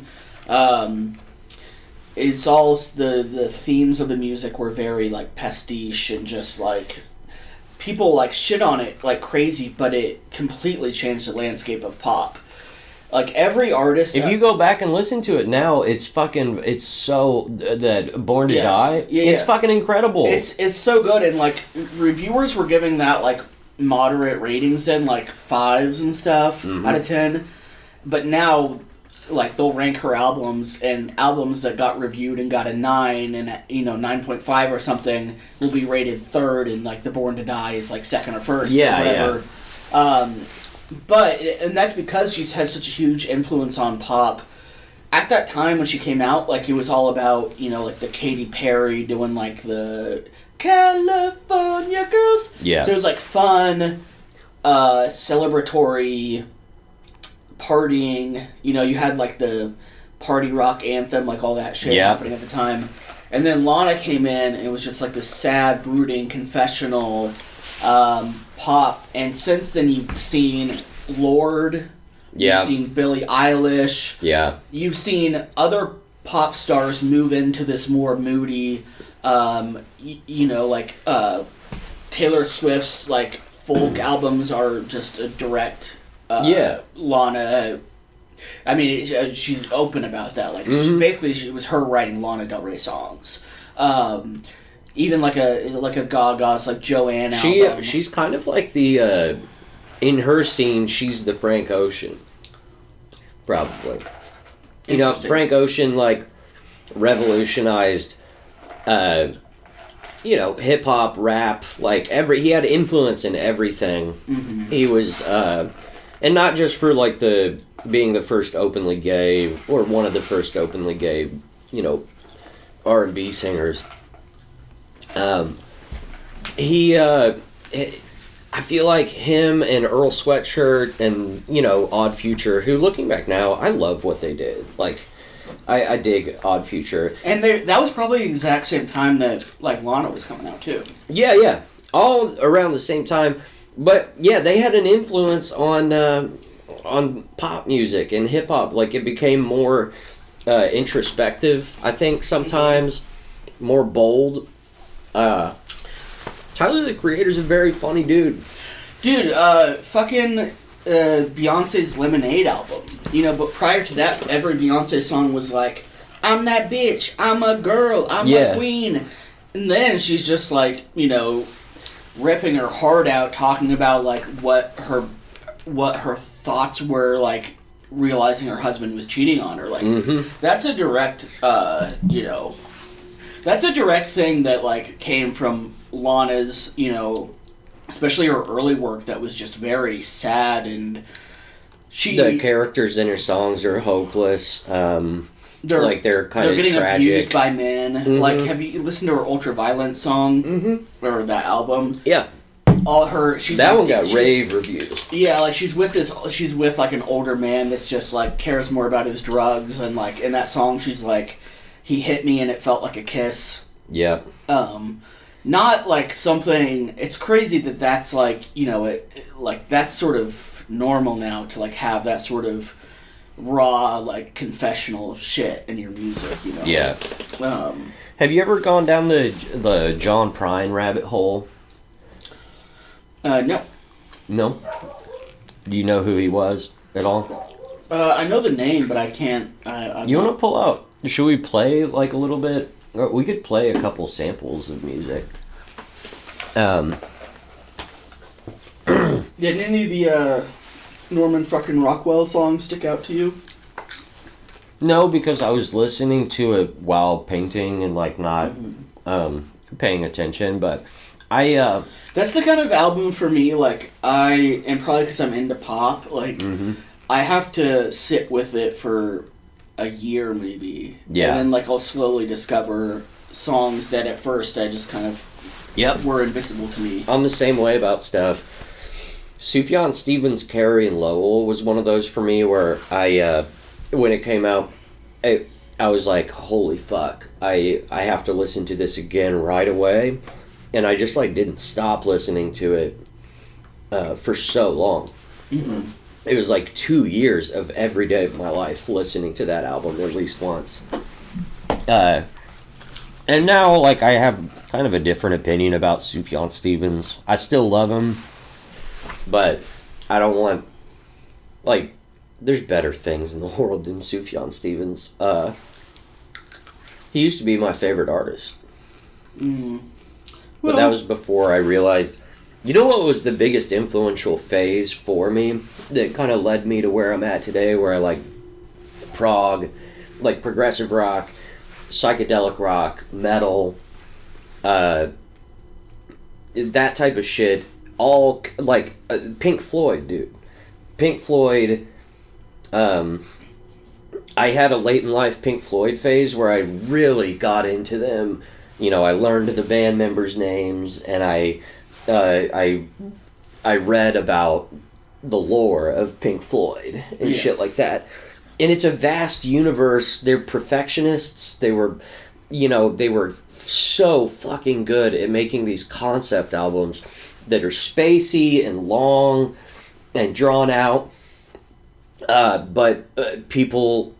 It's all the themes of the music were very, like, pastiche and just, like, people, like, shit on it like crazy, but it completely changed the landscape of pop. Like, every artist... If you go back and listen to it now, it's so... that Born to Die, it's fucking incredible. It's so good, and, like, reviewers were giving that, like, moderate ratings then, like, 5s and stuff out of 10. But now, like, they'll rank her albums, and albums that got reviewed and got a 9 and, you know, 9.5 or something will be rated 3rd, and, like, the Born to Die is, like, 2nd or 1st or whatever. Yeah. And that's because she's had such a huge influence on pop. At that time when she came out, like, it was all about, you know, like, the Katy Perry doing, like, the California girls. Yeah. So it was like fun, celebratory, partying. You know, you had like the party rock anthem, like all that shit happening at the time. And then Lana came in and it was just like this sad, brooding, confessional pop. And since then you've seen Lorde, you've seen Billie Eilish, you've seen other pop stars move into this more moody, you know, like Taylor Swift's like folk albums are just a direct Lana. I mean, she's open about that. Like, basically, it was her writing Lana Del Rey songs. Even like a Gaga's like Joanne album. She's kind of like the in her scene. She's the Frank Ocean, probably. You know, Frank Ocean like revolutionized, you know, hip hop, rap. Like he had influence in everything. He was, and not just for like being the first openly gay or one of the first openly gay, you know, R&B singers. I feel like him and Earl Sweatshirt and, you know, Odd Future, who looking back now, I love what they did. Like, I dig Odd Future. And that was probably the exact same time that, like, Lana was coming out, too. Yeah. All around the same time. But, yeah, they had an influence on pop music and hip-hop. Like, it became more introspective, I think, sometimes. More bold. Tyler, the Creator's a very funny dude. Dude, fucking Beyonce's Lemonade album. You know, but prior to that, every Beyonce song was like, I'm that bitch, I'm a girl, I'm a queen. And then she's just like, you know, ripping her heart out, talking about like what her thoughts were, like realizing her husband was cheating on her. Like, that's a direct, you know, that's a direct thing that like came from Lana's, you know, especially her early work that was just very sad, and the characters in her songs are hopeless. They're kind of getting tragic. Abused by men. Like, have you listened to her Ultraviolence song or that album? Yeah. All her that one got rave reviews. Yeah, like she's with like an older man that's just like cares more about his drugs, and like in that song she's like, he hit me and it felt like a kiss. Yeah. Not like something. It's crazy that that's like, you know, like that's sort of normal now to like have that sort of raw like confessional shit in your music, you know. Yeah. Have you ever gone down the John Prine rabbit hole? No. No? Do you know who he was at all? I know the name, but I can't. You want to pull out? Should we play like a little bit? We could play a couple samples of music. Did any of the Norman fucking Rockwell songs stick out to you? No, because I was listening to it while painting and like not paying attention. But that's the kind of album for me. Like and probably because I'm into pop. Like I have to sit with it for a year maybe. Yeah. And then like I'll slowly discover songs that at first I just kind of were invisible to me. I'm the same way about stuff. Sufjan Stevens' Carrie and Lowell was one of those for me where I when it came out I was like, holy fuck, I have to listen to this again right away, and I just like didn't stop listening to it for so long. It was like 2 years of every day of my life listening to that album at least once. And now, like, I have kind of a different opinion about Sufjan Stevens. I still love him, but I don't want, like, there's better things in the world than Sufjan Stevens. He used to be my favorite artist. But that was before I realized, you know what was the biggest influential phase for me that kind of led me to where I'm at today, where I like prog, like progressive rock, psychedelic rock, metal, that type of shit, all like Pink Floyd, dude. Pink Floyd, I had a late in life Pink Floyd phase where I really got into them I learned the band members' names, and I read about the lore of Pink Floyd and shit like that. And it's a vast universe. They're perfectionists. They were so fucking good at making these concept albums that are spacey and long and drawn out. But people,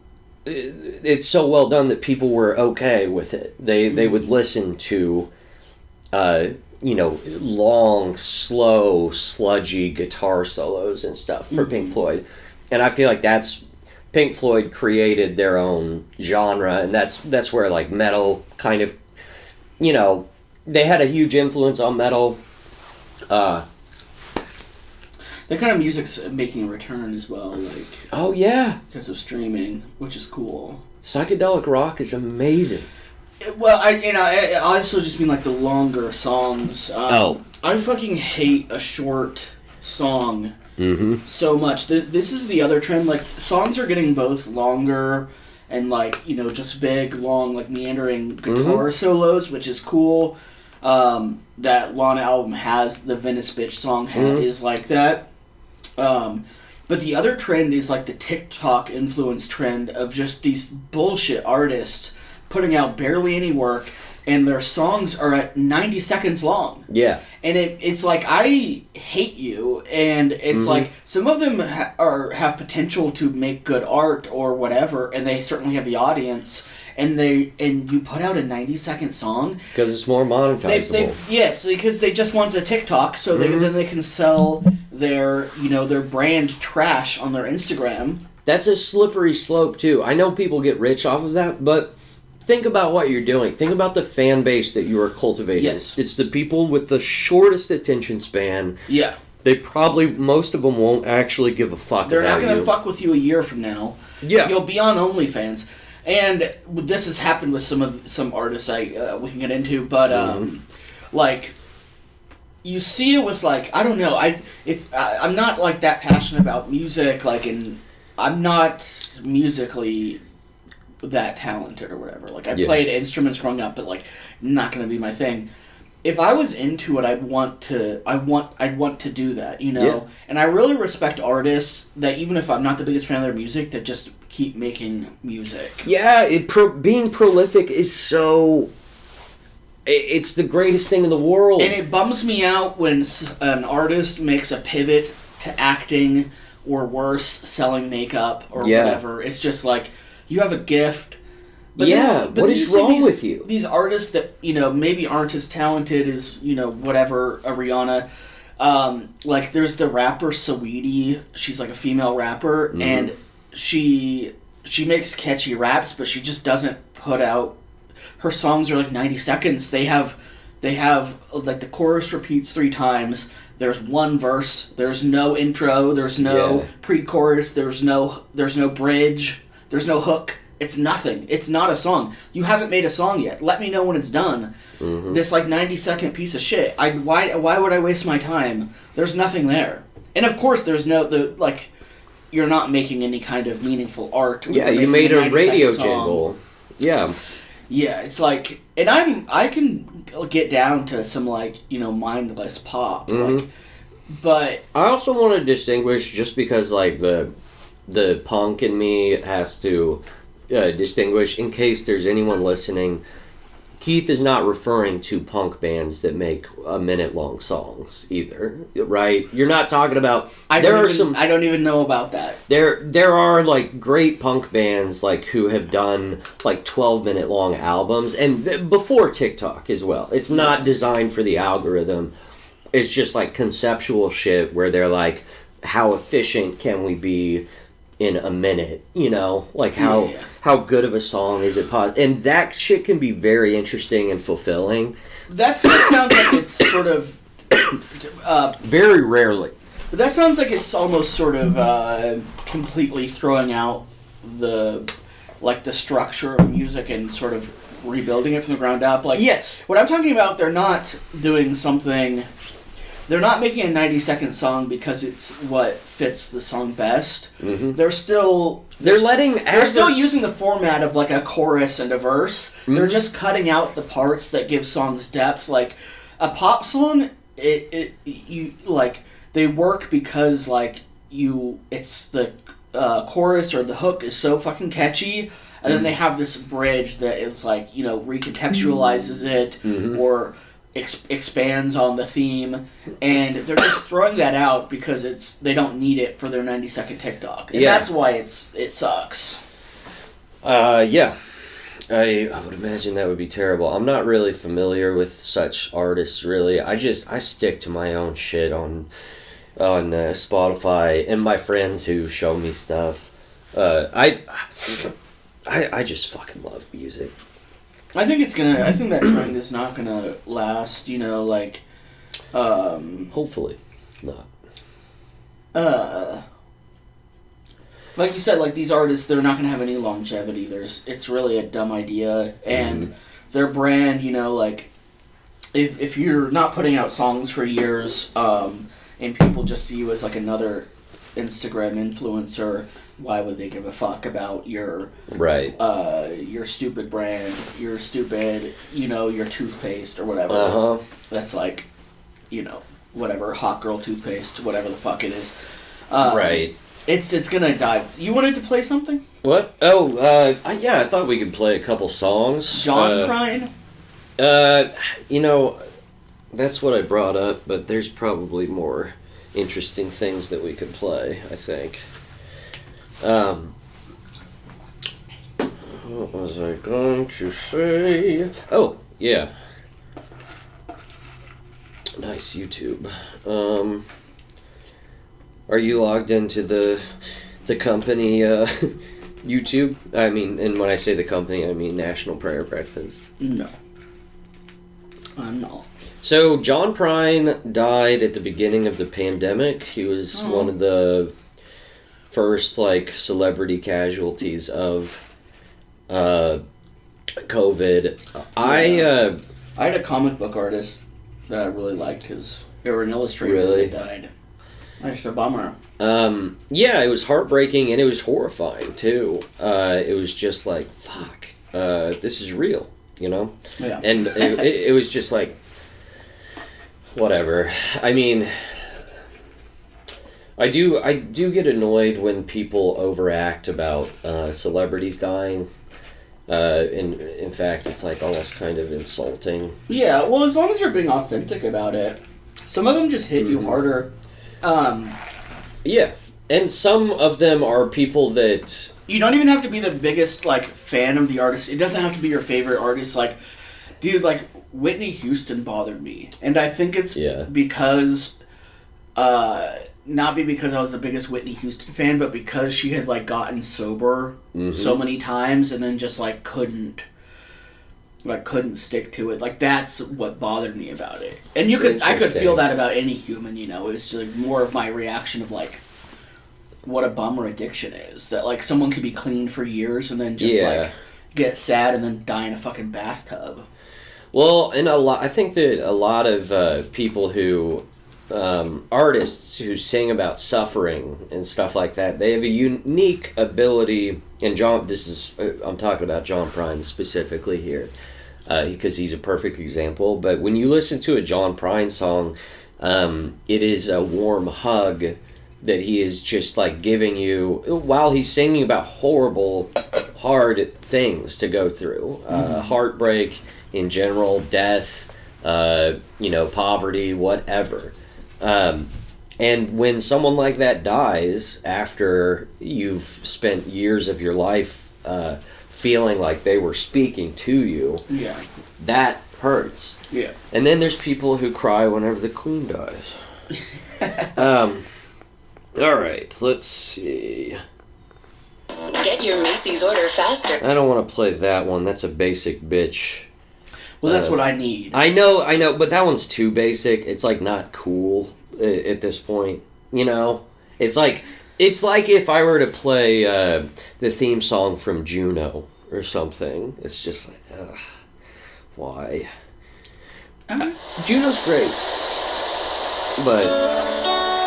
it's so well done that people were okay with it. They would listen to, long, slow, sludgy guitar solos and stuff for Pink Floyd. And I feel like Pink Floyd created their own genre, and that's where like metal kind of, they had a huge influence on metal. That kind of music's making a return as well, like... Oh, yeah. Because of streaming, which is cool. Psychedelic rock is amazing. Well, I also just mean, like, the longer songs. I fucking hate a short song so much. This is the other trend. Like, songs are getting both longer and, like, just big, long, like, meandering guitar solos, which is cool. That Lana album has, the Venice Bitch song is like that. But the other trend is like the TikTok influence trend of just these bullshit artists putting out barely any work, and their songs are at 90 seconds long. Yeah. And it's like, I hate you, and it's like, some of them have potential to make good art or whatever, and they certainly have the audience, and you put out a 90-second song. Because it's more monetizable. Yes, because they just want the TikTok, so then they can sell their brand trash on their Instagram. That's a slippery slope, too. I know people get rich off of that, but think about what you're doing. Think about the fan base that you are cultivating. Yes. It's the people with the shortest attention span. Yeah. Most of them won't actually give a fuck They're about not going to fuck with you a year from now. Yeah. You'll be on OnlyFans. And this has happened with some artists we can get into, but like, you see it with, like, I don't know, I'm not like that passionate about music, like, and I'm not musically that talented or whatever. Like, I played instruments growing up, but like, not going to be my thing. If I was into it, I'd want to do that, Yeah. And I really respect artists that, even if I'm not the biggest fan of their music, that just keep making music. Yeah, being prolific is so... It's the greatest thing in the world. And it bums me out when an artist makes a pivot to acting, or worse, selling makeup or whatever. It's just like, you have a gift. But what is wrong with you? These artists that, maybe aren't as talented as, whatever, a Rihanna. Like, there's the rapper Saweetie. She's like a female rapper, and she makes catchy raps, but she just doesn't put out... Her songs are like 90 seconds. They have like, the chorus repeats 3 times. There's one verse. There's no intro. There's no pre-chorus. There's no bridge. There's no hook. It's nothing. It's not a song. You haven't made a song yet. Let me know when it's done. This like 90-second piece of shit. Why would I waste my time? There's nothing there. And of course, there's you're not making any kind of meaningbul art. Yeah, you made a radio jingle. Yeah. Yeah, it's like, and I can get down to some, like, mindless pop, like, but I also want to distinguish, just because, like, the punk in me has to distinguish, in case there's anyone listening. Keith is not referring to punk bands that make a minute-long songs either, right? You're not talking about... I don't even know about that. There are, like, great punk bands, like, who have done, like, 12-minute-long albums, and before TikTok as well. It's not designed for the algorithm. It's just, like, conceptual shit where they're like, how efficient can we be in a minute, like how good of a song is it, and that shit can be very interesting and fulfilling. That's what it sounds like. It's sort of very rarely, but that sounds like it's almost sort of completely throwing out the structure of music and sort of rebuilding it from the ground up. Like, yes, what I'm talking about, they're not doing something they're not making a 90-second song because it's what fits the song best. Mm-hmm. They're still they're still using the format of like a chorus and a verse. Mm-hmm. They're just cutting out the parts that give songs depth. Like a pop song, you like they work because like it's the chorus or the hook is so fucking catchy, and then they have this bridge that is like recontextualizes it or expands on the theme, and they're just throwing that out because they don't need it for their 90-second TikTok, and that's why it sucks. Yeah, I would imagine that would be terrible. I'm not really familiar with such artists, really. I stick to my own shit on Spotify, and my friends who show me stuff. I just fucking love music. I think that trend is not gonna last. Hopefully, not. Like you said, like these artists, they're not gonna have any longevity. It's really a dumb idea, and their brand, like if you're not putting out songs for years, and people just see you as like another Instagram influencer, why would they give a fuck about your stupid brand, your stupid, your toothpaste or whatever. That's like, whatever, hot girl toothpaste, whatever the fuck it is. Right. It's gonna die. You wanted to play something? What? Oh, I thought we could play a couple songs. John Prine? That's what I brought up, but there's probably more interesting things that we could play, I think. What was I going to say? Oh, yeah. Nice YouTube. Are you logged into the company YouTube? I mean, and when I say the company, I mean National Prayer Breakfast. No. I'm not. So, John Prine died at the beginning of the pandemic. He was one of the first, celebrity casualties of COVID. Yeah. I had a comic book artist that I really liked. Or an illustrator that died. That's a bummer. Yeah, it was heartbreaking, and it was horrifying, too. It was just like, fuck, this is real, Yeah. And it was just like, whatever. I mean, I do get annoyed when people overact about celebrities dying. In fact, it's almost kind of insulting. Yeah, well, as long as you're being authentic about it. Some of them just hit you harder. Yeah, and some of them are people that... You don't even have to be the biggest, fan of the artist. It doesn't have to be your favorite artist. Dude, Whitney Houston bothered me. And I think it's because... not because I was the biggest Whitney Houston fan, but because she had, gotten sober so many times and then just, couldn't stick to it. That's what bothered me about it. And I could feel that about any human, It's more of my reaction of, what a bummer addiction is. That, someone could be clean for years and then just, get sad and then die in a fucking bathtub. Well, and I think that a lot of people who... artists who sing about suffering and stuff like that, they have a unique ability, and I'm talking about John Prine specifically here, because he's a perfect example, but when you listen to a John Prine song, it is a warm hug that he is just giving you while he's singing about horrible, hard things to go through, heartbreak in general, death, poverty, whatever. And when someone like that dies after you've spent years of your life feeling like they were speaking to you, that hurts. Yeah. And then there's people who cry whenever the Queen dies. All right, let's see. Get your Macy's order faster. I don't want to play that one. That's a basic bitch. Well, that's what I need. I know, but that one's too basic. It's not cool at this point. It's like if I were to play the theme song from Juno or something. It's just ugh, why? Juno's great. But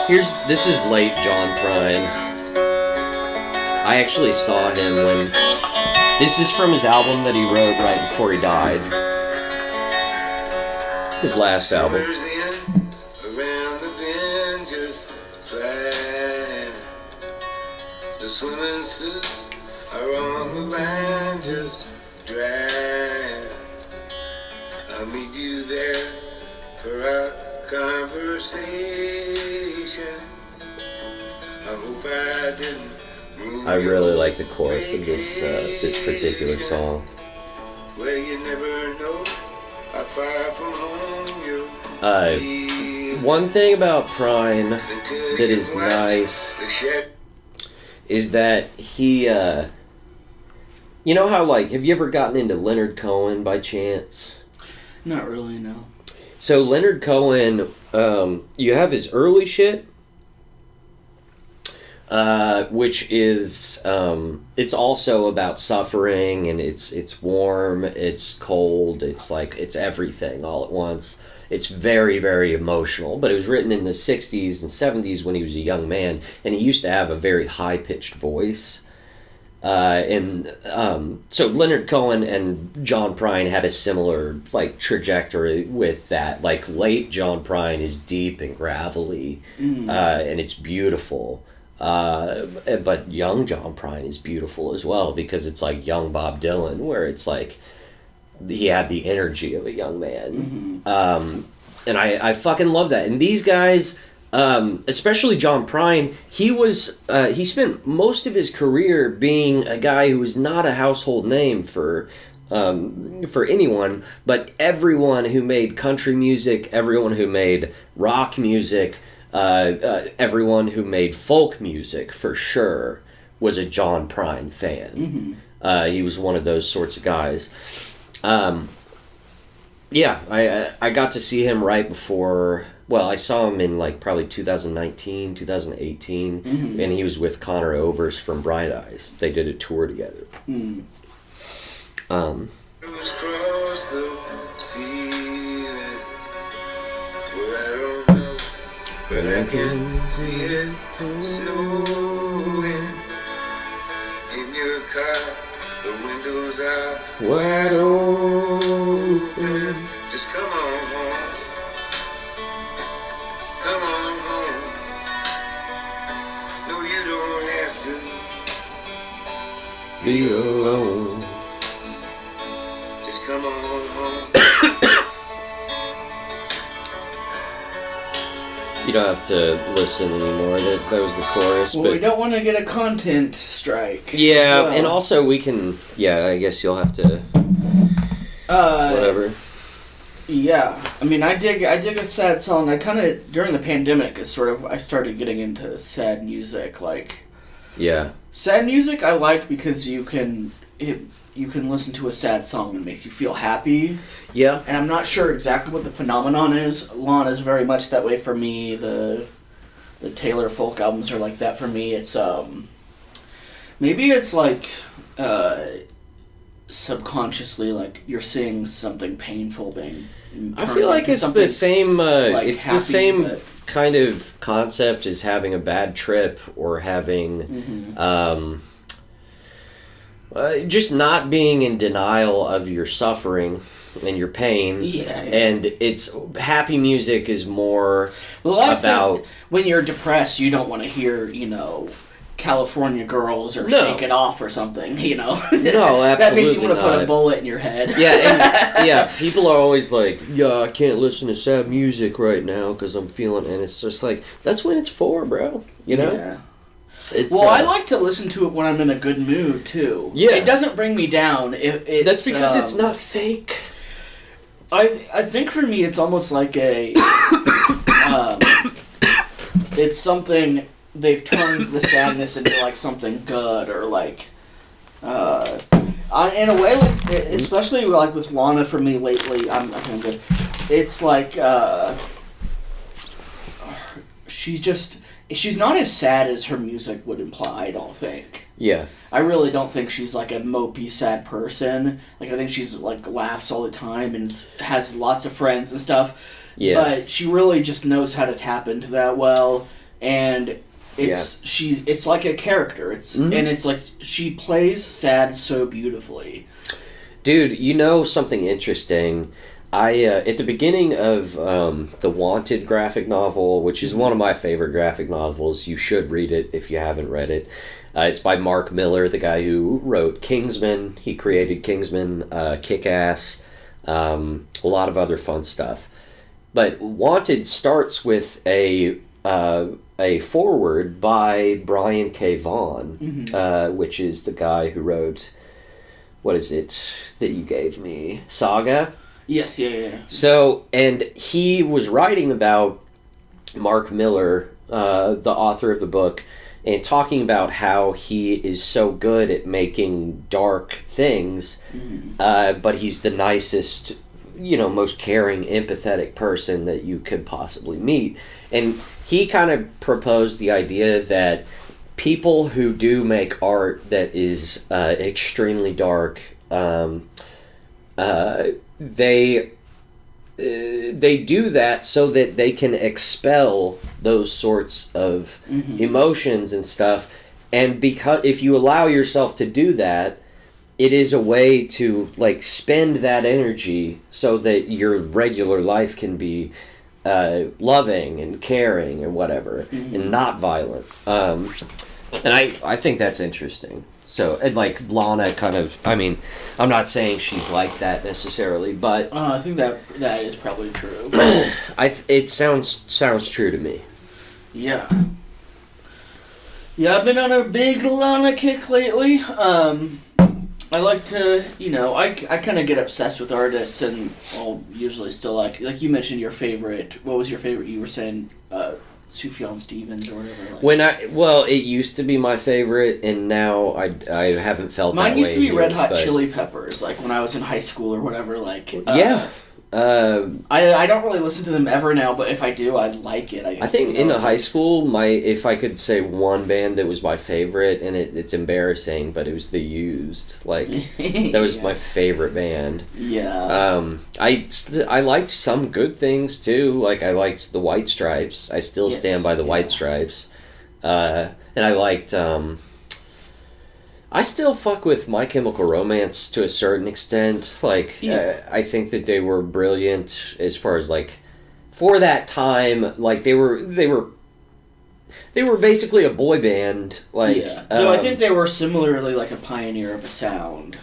this is late John Prine. I actually saw him when, this is from his album that he wrote right before he died. His last album. Around the benches, flat. The swimming suits are on the line, just drag. I'll meet you there for our conversation. I hope I didn't. I really like the chorus of this particular song. Well, you never know how far from home you one thing about Prine that is nice is that he, you know how, like, have you ever gotten into Leonard Cohen by chance? Not really, no. So Leonard Cohen, you have his early shit, which is, it's also about suffering, and it's warm, it's cold, it's like, it's everything all at once. It's very, very emotional, but it was written in the 60s and 70s when he was a young man, and he used to have a very high-pitched voice. So Leonard Cohen and John Prine had a similar, like, trajectory with that. Like, late John Prine is deep and gravelly, and it's beautiful. But young John Prine is beautiful as well, because it's like young Bob Dylan, where it's like he had the energy of a young man. And I fucking love that. And these guys, especially John Prine, he spent most of his career being a guy who was not a household name for anyone, but everyone who made country music, everyone who made rock music, everyone who made folk music, for sure, was a John Prine fan. He was one of those sorts of guys. I got to see him right before, well, I saw him in like probably 2019, 2018, and he was with Connor Oberst from Bright Eyes. They did a tour together. Across the ceiling, well, I don't know, but I can see it snowing in your car. The windows are wide open. Just come on home. Come on home. No, you don't have to Be alone. just come on home. You don't have to listen anymore. That was the chorus. Well, but we don't want to get a content strike. yeah, well. and also we can. Yeah, I guess you'll have to. Whatever. Yeah, I mean, I dig a sad song. I kind of, during the pandemic, I started getting into sad music. Like, Yeah. sad music I like because you can listen to a sad song and it makes you feel happy. Yeah. And I'm not sure exactly what the phenomenon is. Lon is very much that way for me. The Taylor folk albums are like that for me. It's maybe it's like subconsciously, like you're seeing something painful being. I feel like it's the same. like it's happy, the same but- kind of concept as having a bad trip or having, just not being in denial of your suffering and your pain. Yeah. And it's happy music is more about when you're depressed, you don't want to hear, California Girls or No. Shake It Off or something, No, that makes you want to put a not. bullet in your head. Yeah, people are always like, yeah, I can't listen to sad music right now because I'm feeling, and it's just like, that's what it's for, bro. Yeah. It's, Well, I like to listen to it when I'm in a good mood too. Yeah. It doesn't bring me down. That's because it's not fake. I think for me it's almost like a it's something they've turned the sadness into like something good, or like in a way, like especially like with Lana for me lately, I'm good. It's like she's not as sad as her music would imply, I don't think. Yeah. I really don't think she's like a mopey, sad person. Like, I think she's like laughs all the time and has lots of friends and stuff. Yeah. But she really just knows how to tap into that well, and it's like a character. And it's like she plays sad so beautifully. Dude, you know something interesting? I at the beginning of the Wanted graphic novel, which is one of my favorite graphic novels, you should read it if you haven't read it. It's by Mark Miller, the guy who wrote Kingsman. He created Kingsman, Kick-Ass, a lot of other fun stuff. But Wanted starts with a foreword by Brian K. Vaughan, which is the guy who wrote, what is it that you gave me? Saga? Yes, yeah. So, and he was writing about Mark Miller, the author of the book, and talking about how he is so good at making dark things, but he's the nicest, most caring, empathetic person that you could possibly meet. And he kind of proposed the idea that people who do make art that is extremely dark, they do that so that they can expel those sorts of emotions and stuff. And because if you allow yourself to do that, it is a way to spend that energy so that your regular life can be loving and caring and whatever, and not violent. And I think that's interesting. So, and Lana kind of, I'm not saying she's like that necessarily, but I think that is probably true. It sounds true to me. Yeah. Yeah, I've been on a big Lana kick lately. I like to, I kind of get obsessed with artists, and I'll usually still like you mentioned your favorite. What was your favorite? You were saying Sufjan Stevens or whatever. It used to be my favorite, and now I haven't felt that way. Mine used to be in Red years, Hot but... Chili Peppers, when I was in high school or whatever. I don't really listen to them ever now, but if I do, I like it. I think in high school, if I could say one band that was my favorite, and it's embarrassing, but it was The Used. That was my favorite band. Yeah. I liked some good things too. I liked the White Stripes. I still stand by the White Stripes. And I liked. I still fuck with My Chemical Romance to a certain extent. I think that they were brilliant as far as for that time. They were basically a boy band. Though I think they were similarly a pioneer of a sound.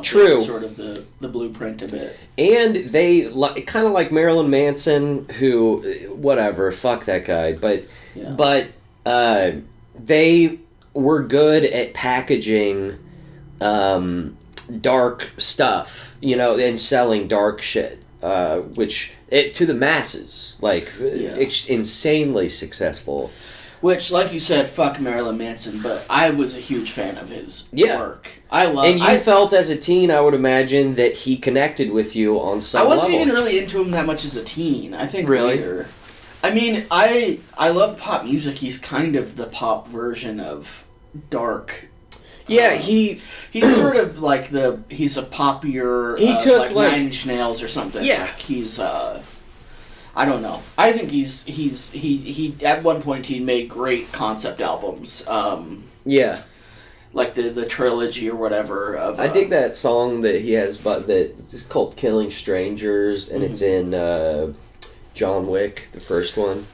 True. Sort of the blueprint of it. And they kind of like Marilyn Manson, who whatever, fuck that guy. But they were good at packaging dark stuff, and selling dark shit, which to the masses, it's insanely successful. Which, like you said, fuck Marilyn Manson, but I was a huge fan of his work. And you felt as a teen, I would imagine, that he connected with you on some level. I wasn't even really into him that much as a teen. I think really? Later. I love pop music. He's kind of the pop version of dark. Yeah, he's sort of he's a poppier. He took Nine Inch Nails or something. Yeah, he's I don't know. I think he at one point he made great concept albums. Yeah, the trilogy or whatever. Of I dig that song that he has, but it's called "Killing Strangers," and it's in John Wick, the first one.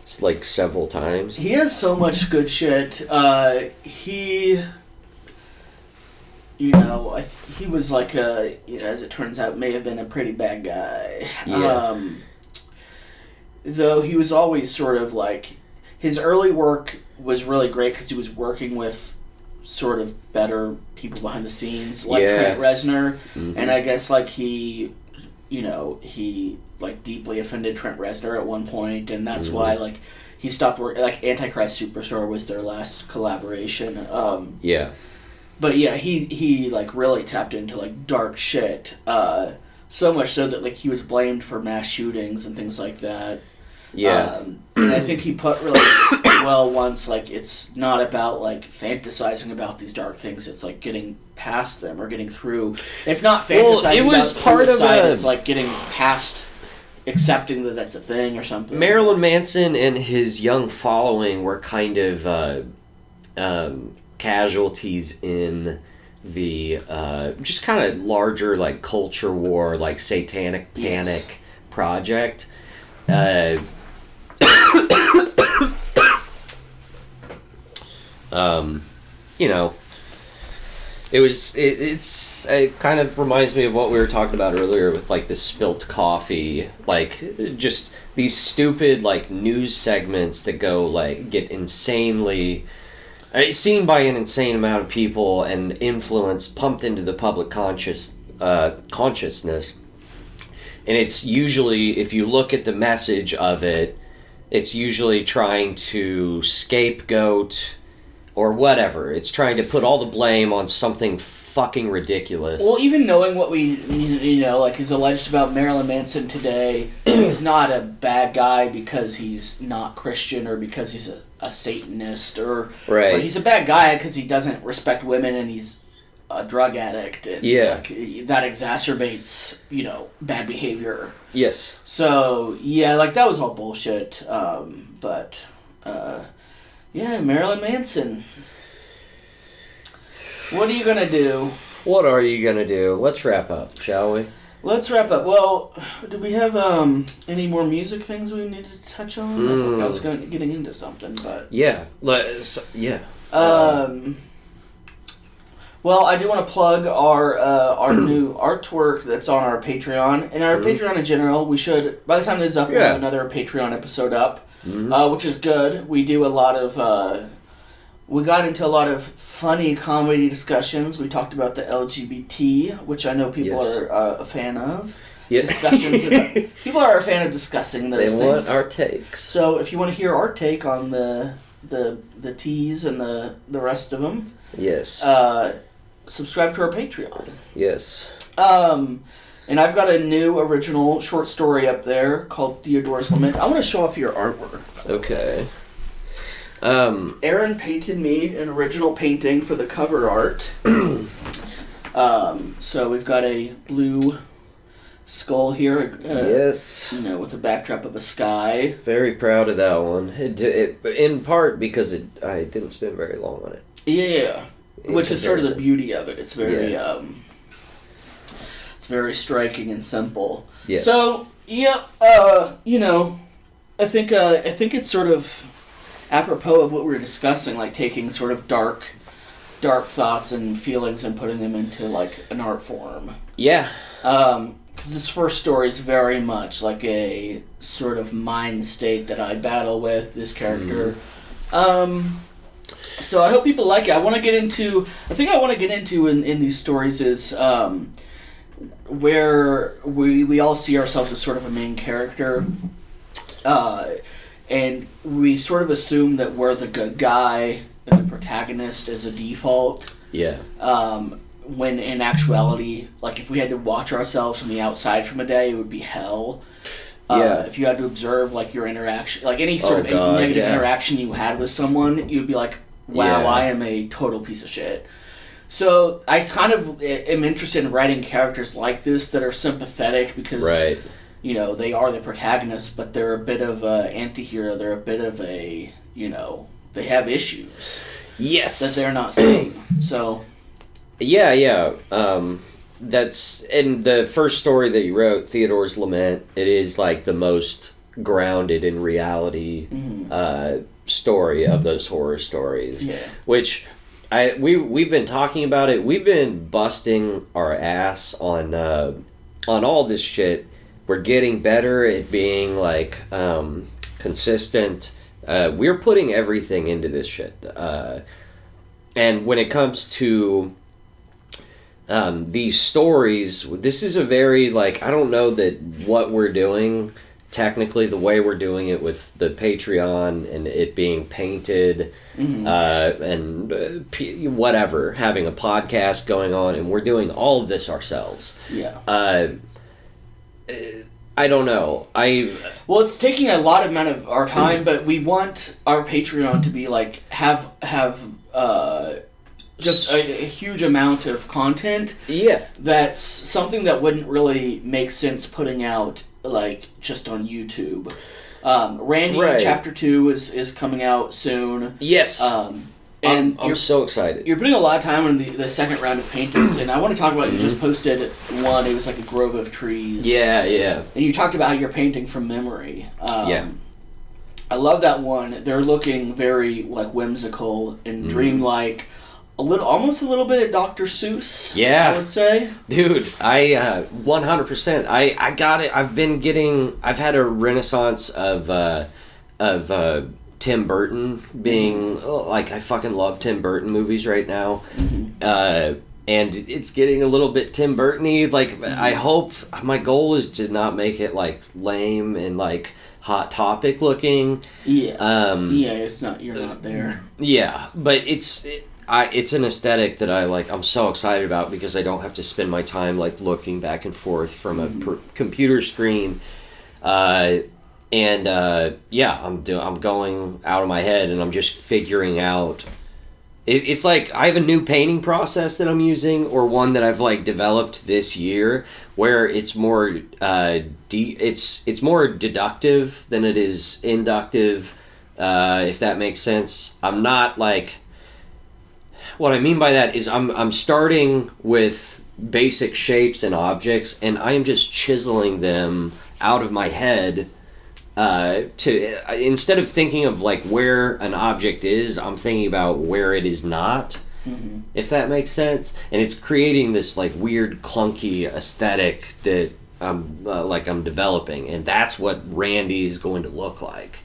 It's several times. He has so much good shit. He was as it turns out, may have been a pretty bad guy. Yeah. Though he was always sort of his early work was really great because he was working with sort of better people behind the scenes, Trent Reznor, and I guess he deeply offended Trent Reznor at one point, and that's why he stopped working. Antichrist Superstar was their last collaboration. But yeah, he really tapped into dark shit. So much so that he was blamed for mass shootings and things like that. Yeah. And I think he put really well once it's not about fantasizing about these dark things. It's getting past them or getting through. It's not fantasizing it was about part suicide. of It's getting past accepting that that's a thing or something. Marilyn Manson and his young following were kind of casualties in the just kind of larger like culture war, like satanic panic project. You know, it kind of reminds me of what we were talking about earlier with like the spilt coffee, like just these stupid like news segments that go like get insanely seen by an insane amount of people and pumped into the public consciousness. And it's usually, if you look at the message of it, it's usually trying to scapegoat or whatever. It's trying to put all the blame on something fucking ridiculous. Well, even knowing what we, like is alleged about Marilyn Manson today, he's not a bad guy because he's not Christian or because he's a Satanist or he's a bad guy because he doesn't respect women and he's a drug addict and like, that exacerbates, bad behavior. Yes. So, yeah, like that was all bullshit. Yeah, Marilyn Manson. What are you going to do? What are you going to do? Let's wrap up, shall we? Let's wrap up. Well, do we have any more music things we need to touch on? I thought I was getting into something, but... Yeah. Well, I do want to plug our new artwork that's on our Patreon. And our Patreon in general, we should... By the time this is up, we'll have another Patreon episode up. Which is good. We do a lot of... we got into a lot of funny comedy discussions. We talked about the LGBT, which I know people are a fan of. Yeah. Discussions. People are a fan of discussing those things. They want our takes. So if you want to hear our take on the T's and the rest of them... Yes. Subscribe to our Patreon. Yes. And I've got a new original short story up there called Theodore's Lament. I want to show off your artwork. Okay. Aaron painted me an original painting for the cover art. So we've got a blue skull here. Yes. With a backdrop of a sky. Very proud of that one. In part because I didn't spend very long on it. Yeah. Which is sort of the beauty of it. It's very it's very striking and simple. Yeah. So, I think it's sort of apropos of what we were discussing, like taking sort of dark thoughts and feelings and putting them into like an art form. Yeah. 'Cause this first story is very much like a sort of mind state that I battle with this character. So I hope people like it. I want to get into in these stories is where we all see ourselves as sort of a main character, and we sort of assume that we're the good guy and the protagonist as a default. Yeah. When in actuality, like if we had to watch ourselves from the outside from a day, it would be hell. If you had to observe like your interaction, like any sort of negative interaction you had with someone, you'd be like, wow, I am a total piece of shit. So I kind of am interested in writing characters like this that are sympathetic because, they are the protagonists, but they're a bit of an anti-hero. They're a bit of a, they have issues. Yes. That they're not seeing. So. Yeah. That's in the first story that you wrote, Theodore's Lament. It is like the most grounded in reality story of those horror stories. Yeah. Which we've been talking about it. We've been busting our ass on all this shit. We're getting better at being like consistent. We're putting everything into this shit. And when it comes to these stories, this is a very like, I don't know that what we're doing technically, the way we're doing it with the Patreon and it being painted and whatever, having a podcast going on, and we're doing all of this ourselves. Yeah. I don't know. Well, it's taking a lot of amount of our time, but we want our Patreon to be like have just a huge amount of content. Yeah. That's something that wouldn't really make sense putting out like just on YouTube. Randy Right. Chapter 2 is coming out soon. Yes. And I'm so excited. You're putting a lot of time on the second round of paintings, and I want to talk about, you just posted one, it was like a grove of trees. Yeah, yeah. And you talked about how you're painting from memory. Yeah. I love that one. They're looking very like whimsical and dreamlike. Almost a little bit of Dr. Seuss. Yeah. I would say. Dude, I 100%. I got it. I've had a renaissance of Tim Burton being like, I fucking love Tim Burton movies right now. And it's getting a little bit Tim Burton-y. Like, I hope, my goal is to not make it like lame and like Hot Topic looking. Yeah. It's not, you're not there. Yeah, but it's an aesthetic that I'm so excited about because I don't have to spend my time like looking back and forth from a computer screen. I'm going out of my head and I'm just figuring out. It's like I have a new painting process that I'm using, or one that I've like developed this year, where it's more it's more deductive than it is inductive, if that makes sense. I'm not like. What I mean by that is I'm starting with basic shapes and objects, and I am just chiseling them out of my head. Instead of thinking of like where an object is, I'm thinking about where it is not. If that makes sense. And it's creating this like weird clunky aesthetic that I'm developing, and that's what Randy is going to look like.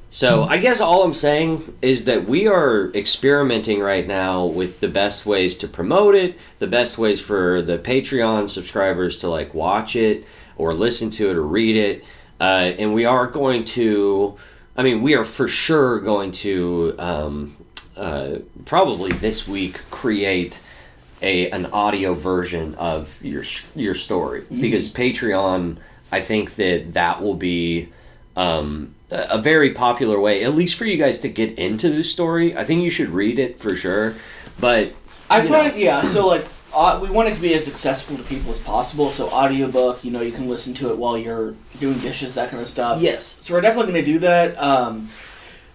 So I guess all I'm saying is that we are experimenting right now with the best ways to promote it, the best ways for the Patreon subscribers to like watch it or listen to it or read it. And we are going to, we are for sure going to probably this week create an audio version of your story. Because Patreon, I think that will be a very popular way, at least for you guys to get into the story. I think you should read it for sure, but I find, so like, we want it to be as accessible to people as possible, so audiobook, you can listen to it while you're doing dishes, that kind of stuff. Yes. So we're definitely going to do that.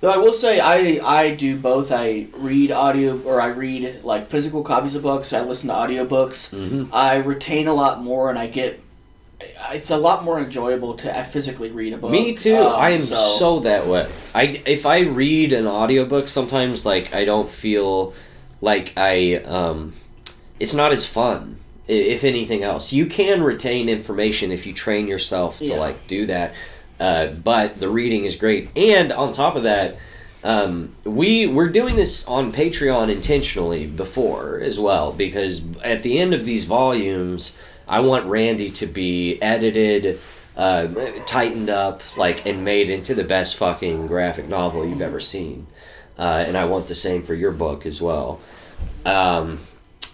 Though I will say, I do both. I read I read like physical copies of books, I listen to audiobooks. I retain a lot more, and it's a lot more enjoyable to physically read a book. Me too. I am so that way. If I read an audiobook, sometimes like I don't feel like it's not as fun. If anything else, you can retain information if you train yourself to like do that. But the reading is great, and on top of that, we're doing this on Patreon intentionally before as well, because at the end of these volumes, I want Randy to be edited, tightened up, and made into the best fucking graphic novel you've ever seen. And I want the same for your book as well.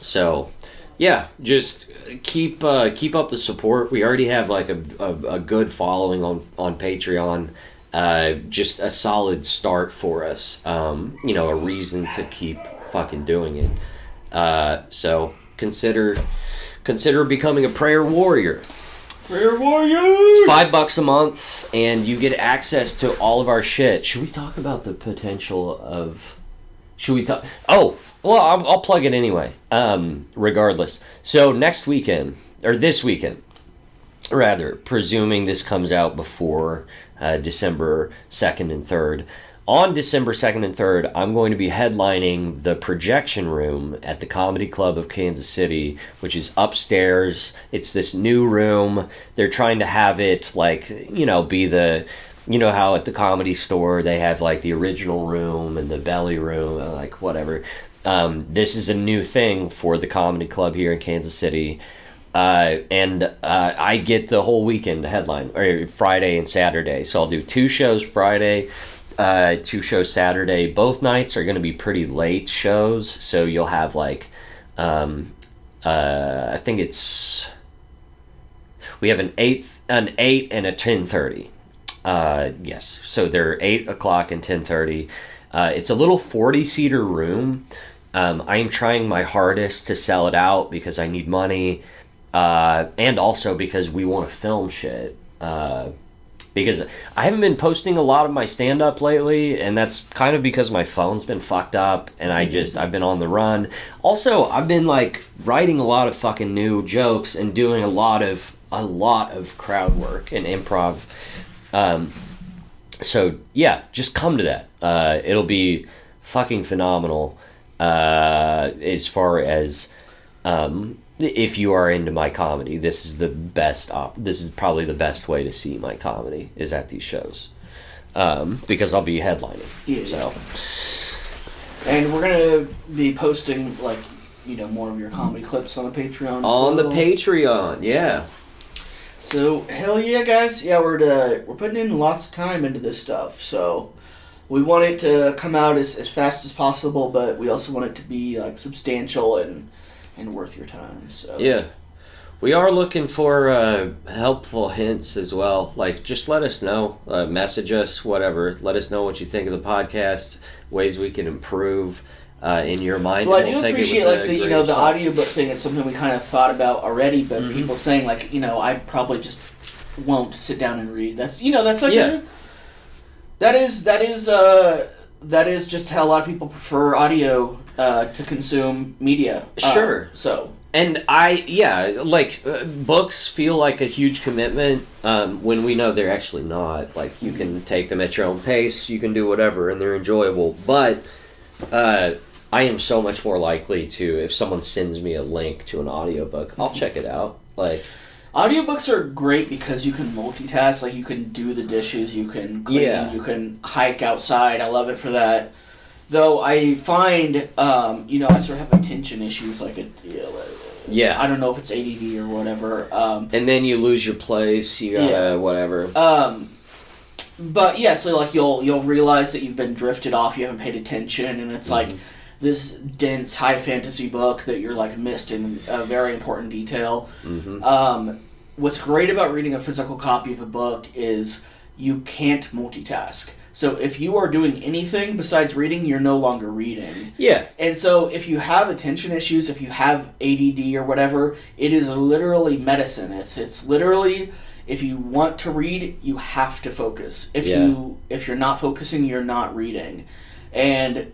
So, yeah, just keep up the support. We already have a good following on Patreon. Just a solid start for us. A reason to keep fucking doing it. So consider becoming a prayer warrior. Prayer warriors! It's $5 a month, and you get access to all of our shit. Should we talk about the potential of... Should we talk... Oh, well, I'll plug it anyway. Regardless. So this weekend, rather, presuming this comes out before December 2nd and 3rd, on December 2nd and 3rd, I'm going to be headlining the Projection Room at the Comedy Club of Kansas City, which is upstairs. It's this new room. They're trying to have it, be the... how at the Comedy Store they have, the original room and the belly room, whatever. This is a new thing for the Comedy Club here in Kansas City. And I get the whole weekend to headline, or Friday and Saturday. So I'll do 2 shows Friday, 2 shows Saturday. Both nights are going to be pretty late shows, so you'll have I think we have an 8 and a 10:30. Yes, so they're 8 o'clock and 10:30. It's a little 40-seater room. I am trying my hardest to sell it out because I need money. and also because we want to film shit. Because I haven't been posting a lot of my stand-up lately, and that's kind of because my phone's been fucked up, and I've been on the run. Also, I've been, like, writing a lot of fucking new jokes and doing a lot of crowd work and improv. So, yeah, just come to that. It'll be fucking phenomenal as far as... if you are into my comedy, this is the best. This is probably the best way to see my comedy is at these shows, because I'll be headlining. Yeah. So, and we're gonna be posting more of your comedy clips on the Patreon. On the Patreon, yeah. So hell yeah, guys! Yeah, we're putting in lots of time into this stuff. So we want it to come out as fast as possible, but we also want it to be substantial and worth your time. So yeah, we are looking for helpful hints as well. Just let us know, message us, whatever. Let us know what you think of the podcast, ways we can improve in your mind. Well, I do appreciate the audiobook thing. It's something we kind of thought about already, but people saying I probably just won't sit down and read. That is just how a lot of people prefer audio to consume media. Sure. And books feel like a huge commitment when we know they're actually not. You can take them at your own pace, you can do whatever, and they're enjoyable. But I am so much more likely to, if someone sends me a link to an audiobook, I'll check it out. Audiobooks are great because you can multitask. You can do the dishes, you can clean, you can hike outside. I love it for that. Though I find, I sort of have attention issues, I don't know if it's ADD or whatever. And then you lose your place, you gotta whatever. But yeah, so you'll realize that you've been drifted off, you haven't paid attention, and it's this dense high fantasy book that you're missed in a very important detail. What's great about reading a physical copy of a book is you can't multitask. So if you are doing anything besides reading, you're no longer reading. Yeah. And so if you have attention issues, if you have ADD or whatever, it is literally medicine. It's literally, if you want to read, you have to focus. If you're not focusing, you're not reading. And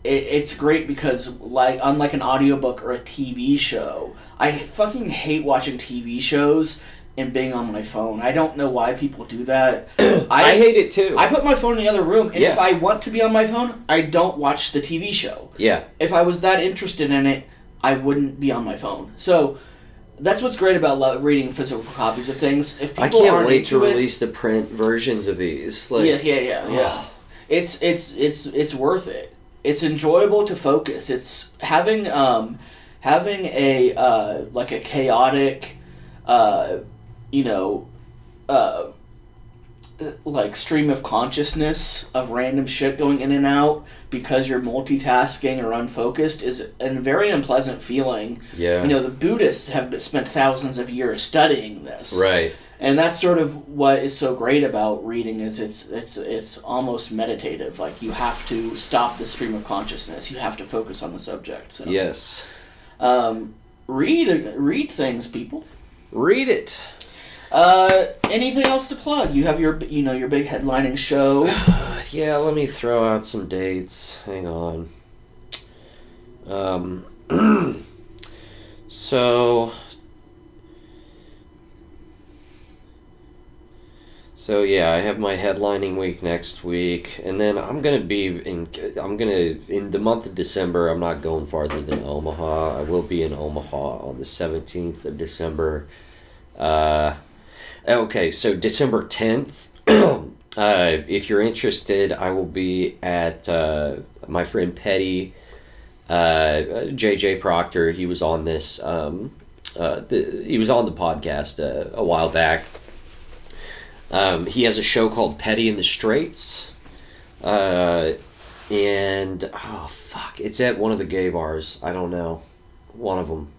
it's great because unlike an audiobook or a TV show, I fucking hate watching TV shows and being on my phone. I don't know why people do that. I hate it too. I put my phone in the other room, and if I want to be on my phone, I don't watch the TV show. Yeah. If I was that interested in it, I wouldn't be on my phone. So that's what's great about reading physical copies of things. If people I can't wait to release the print versions of these. Yeah. It's worth it. It's enjoyable to focus. It's having a chaotic stream of consciousness of random shit going in and out because you're multitasking or unfocused is a very unpleasant feeling. Yeah. The Buddhists have spent thousands of years studying this. Right. And that's sort of what is so great about reading is it's almost meditative. You have to stop the stream of consciousness. You have to focus on the subject. So. Yes. Read things, people. Read it. Anything else to plug? You have your big headlining show. Yeah, let me throw out some dates. Hang on. So yeah, I have my headlining week next week, and then I'm gonna in the month of December. I'm not going farther than Omaha. I will be in Omaha on the 17th of December. Okay, so December 10th. If you're interested, I will be at my friend Petty, JJ Proctor. He was on this. He was on the podcast a while back. He has a show called Petty in the Straits, and it's at one of the gay bars. I don't know, one of them.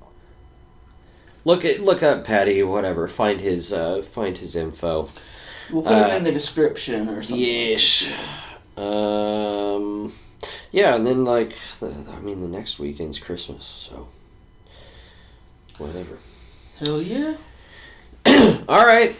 Look up Petty, whatever. Find his info. We'll put it in the description or something. Yes. Yeah, and then the next weekend's Christmas, so. whatever. Hell yeah. All right.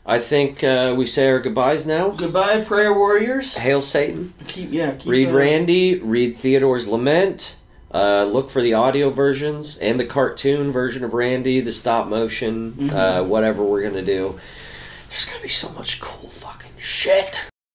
I think we say our goodbyes now. Goodbye, prayer warriors. Hail Satan. Keep read Randy. Read Theodore's Lament. Look for the audio versions and the cartoon version of Randy, the stop motion, whatever we're going to do. There's going to be so much cool fucking shit.